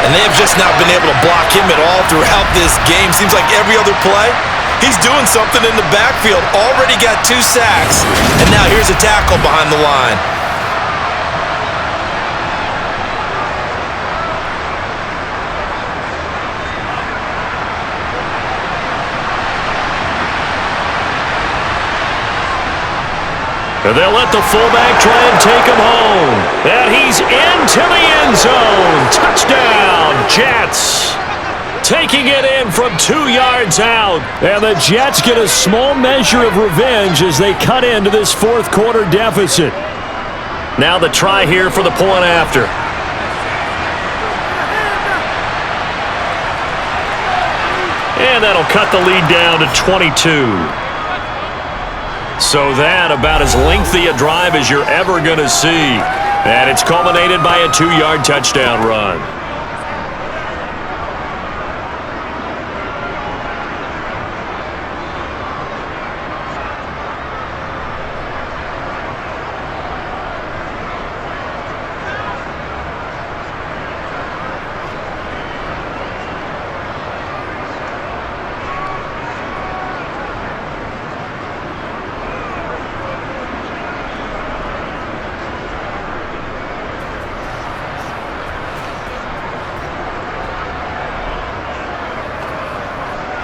And they have just not been able to block him at all throughout this game. Seems like every other play, he's doing something in the backfield. Already got 2 sacks, and now here's a tackle behind the line. And they'll let the fullback try and take him home. And he's into the end zone. Touchdown, Jets. Taking it in from 2 yards out. And the Jets get a small measure of revenge as they cut into this 4th quarter deficit. Now the try here for the point after. And that'll cut the lead down to 22. So that about as lengthy a drive as you're ever going to see. And it's culminated by a 2-yard touchdown run.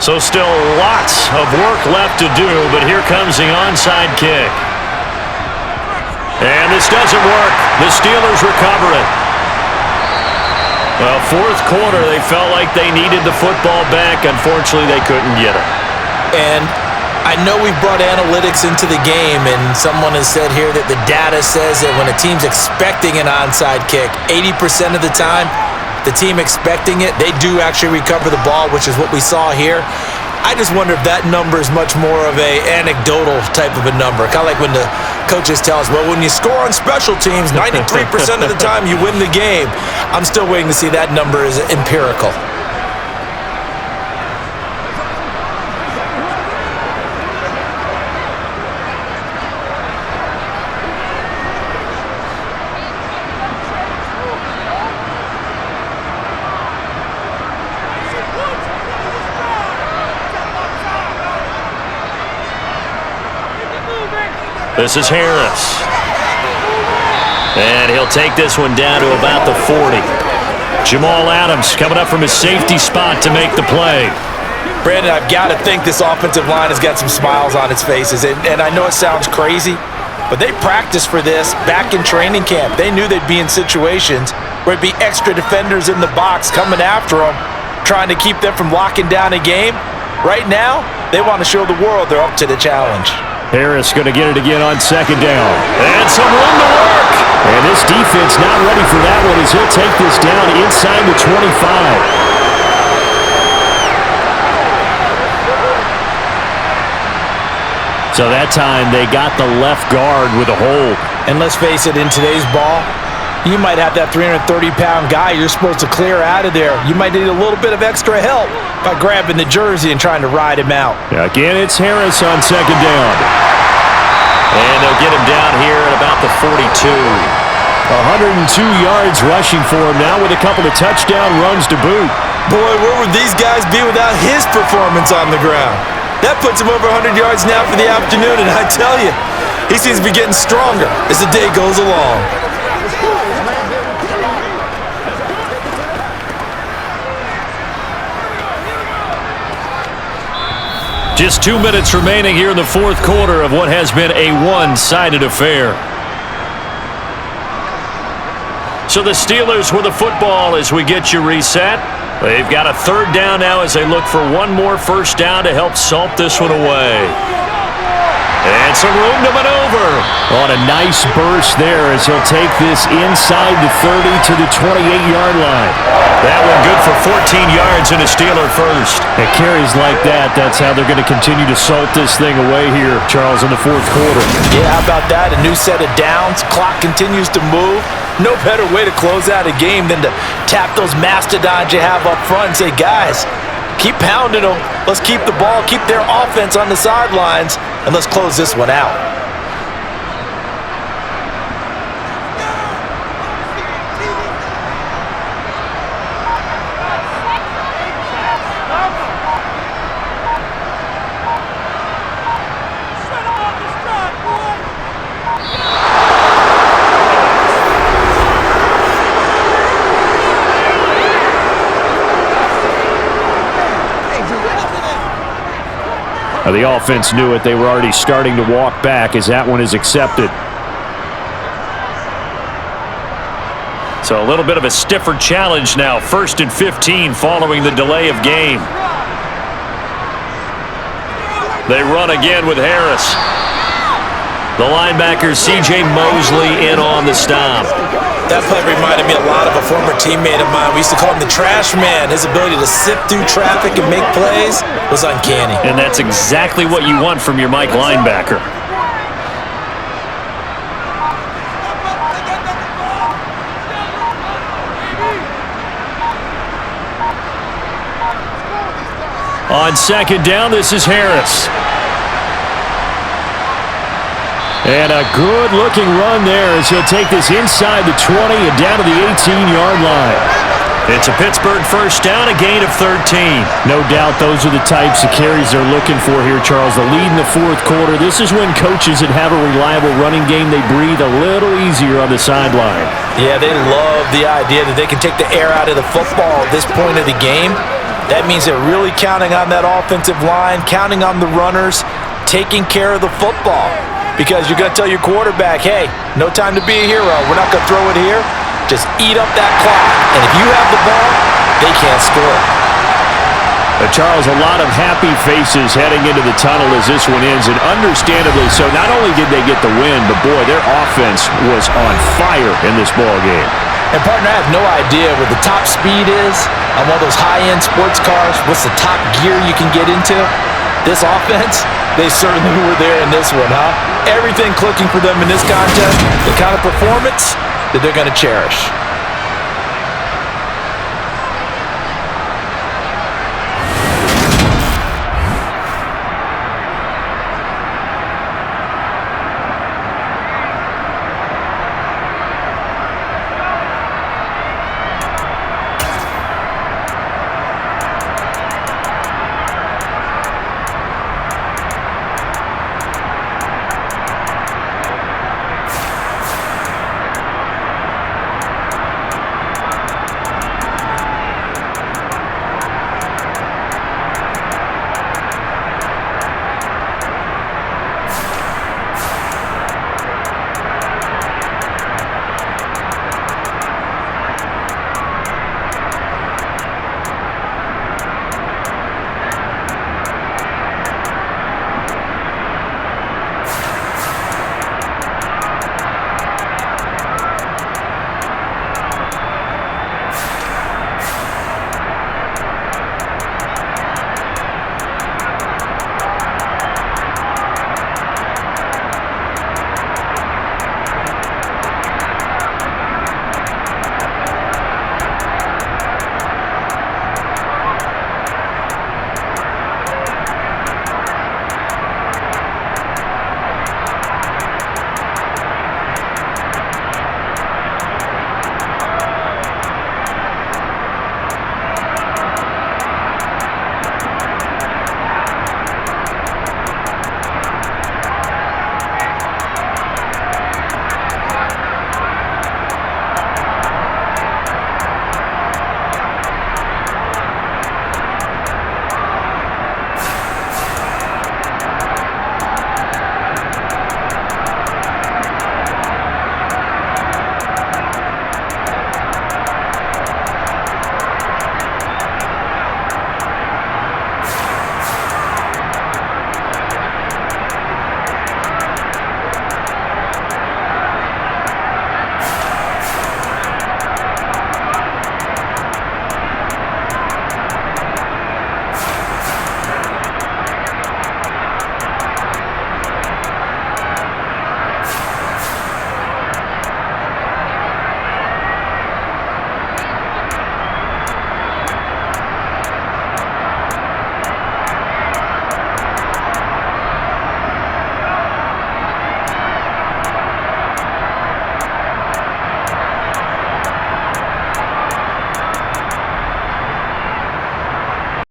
So still lots of work left to do, but here comes the onside kick. And this doesn't work. The Steelers recover it. Well, 4th quarter, they felt like they needed the football back. Unfortunately, they couldn't get it. And I know we've brought analytics into the game, and someone has said here that the data says that when a team's expecting an onside kick, 80% of the time, the team expecting it, they do actually recover the ball, which is what we saw here. I just wonder if that number is much more of a anecdotal type of a number. Kind of like when the coaches tell us, well, when you score on special teams, 93% of the time you win the game. I'm still waiting to see that number is empirical. This is Harris. And he'll take this one down to about the 40. Jamal Adams coming up from his safety spot to make the play. Brandon, I've got to think this offensive line has got some smiles on its faces. And I know it sounds crazy, but they practiced for this back in training camp. They knew they'd be in situations where it'd be extra defenders in the box coming after them, trying to keep them from locking down a game. Right now, they want to show the world they're up to the challenge. Harris going to get it again on 2nd down. And some room to work. And this defense not ready for that one as he'll take this down inside the 25. So that time they got the left guard with a hold. And let's face it, in today's ball, you might have that 330-pound guy you're supposed to clear out of there. You might need a little bit of extra help by grabbing the jersey and trying to ride him out. Again, it's Harris on 2nd down. And they'll get him down here at about the 42. 102 yards rushing for him now with a couple of touchdown runs to boot. Boy, where would these guys be without his performance on the ground? That puts him over 100 yards now for the afternoon, and I tell you, he seems to be getting stronger as the day goes along. Just 2 minutes remaining here in the fourth quarter of what has been a one-sided affair. So the Steelers with the football as we get you reset. They've got a third down now as they look for one more first down to help salt this one away. And some room to maneuver. On a nice burst there as he'll take this inside the 30 to the 28-yard line. That one good for 14 yards and a Steeler first. It carries like that. That's how they're going to continue to salt this thing away here, Charles, in the fourth quarter. Yeah, how about that? A new set of downs. Clock continues to move. No better way to close out a game than to tap those mastodons you have up front and say, guys, keep pounding them. Let's keep the ball, keep their offense on the sidelines, and let's close this one out. The offense knew it. They were already starting to walk back as that one is accepted. So a little bit of a stiffer challenge now. 1st and 15 following the delay of game. They run again with Harris. The linebacker C.J. Mosley in on the stop. That play reminded me a lot of a former teammate of mine. We used to call him the trash man. His ability to sift through traffic and make plays was uncanny. And that's exactly what you want from your Mike linebacker. On second down, this is Harris. And a good-looking run there as he'll take this inside the 20 and down to the 18-yard line. It's a Pittsburgh first down, a gain of 13. No doubt those are the types of carries they're looking for here, Charles. The lead in the fourth quarter. This is when coaches that have a reliable running game, they breathe a little easier on the sideline. Yeah, they love the idea that they can take the air out of the football at this point of the game. That means they're really counting on that offensive line, counting on the runners, taking care of the football. Because you're going to tell your quarterback, hey, no time to be a hero. We're not going to throw it here. Just eat up that clock. And if you have the ball, they can't score. Charles, a lot of happy faces heading into the tunnel as this one ends. And understandably so, not only did they get the win, but boy, their offense was on fire in this ball game. And partner, I have no idea what the top speed is on one of those high-end sports cars. What's the top gear you can get into? This offense, they certainly were there in this one, huh? Everything clicking for them in this contest, the kind of performance that they're going to cherish.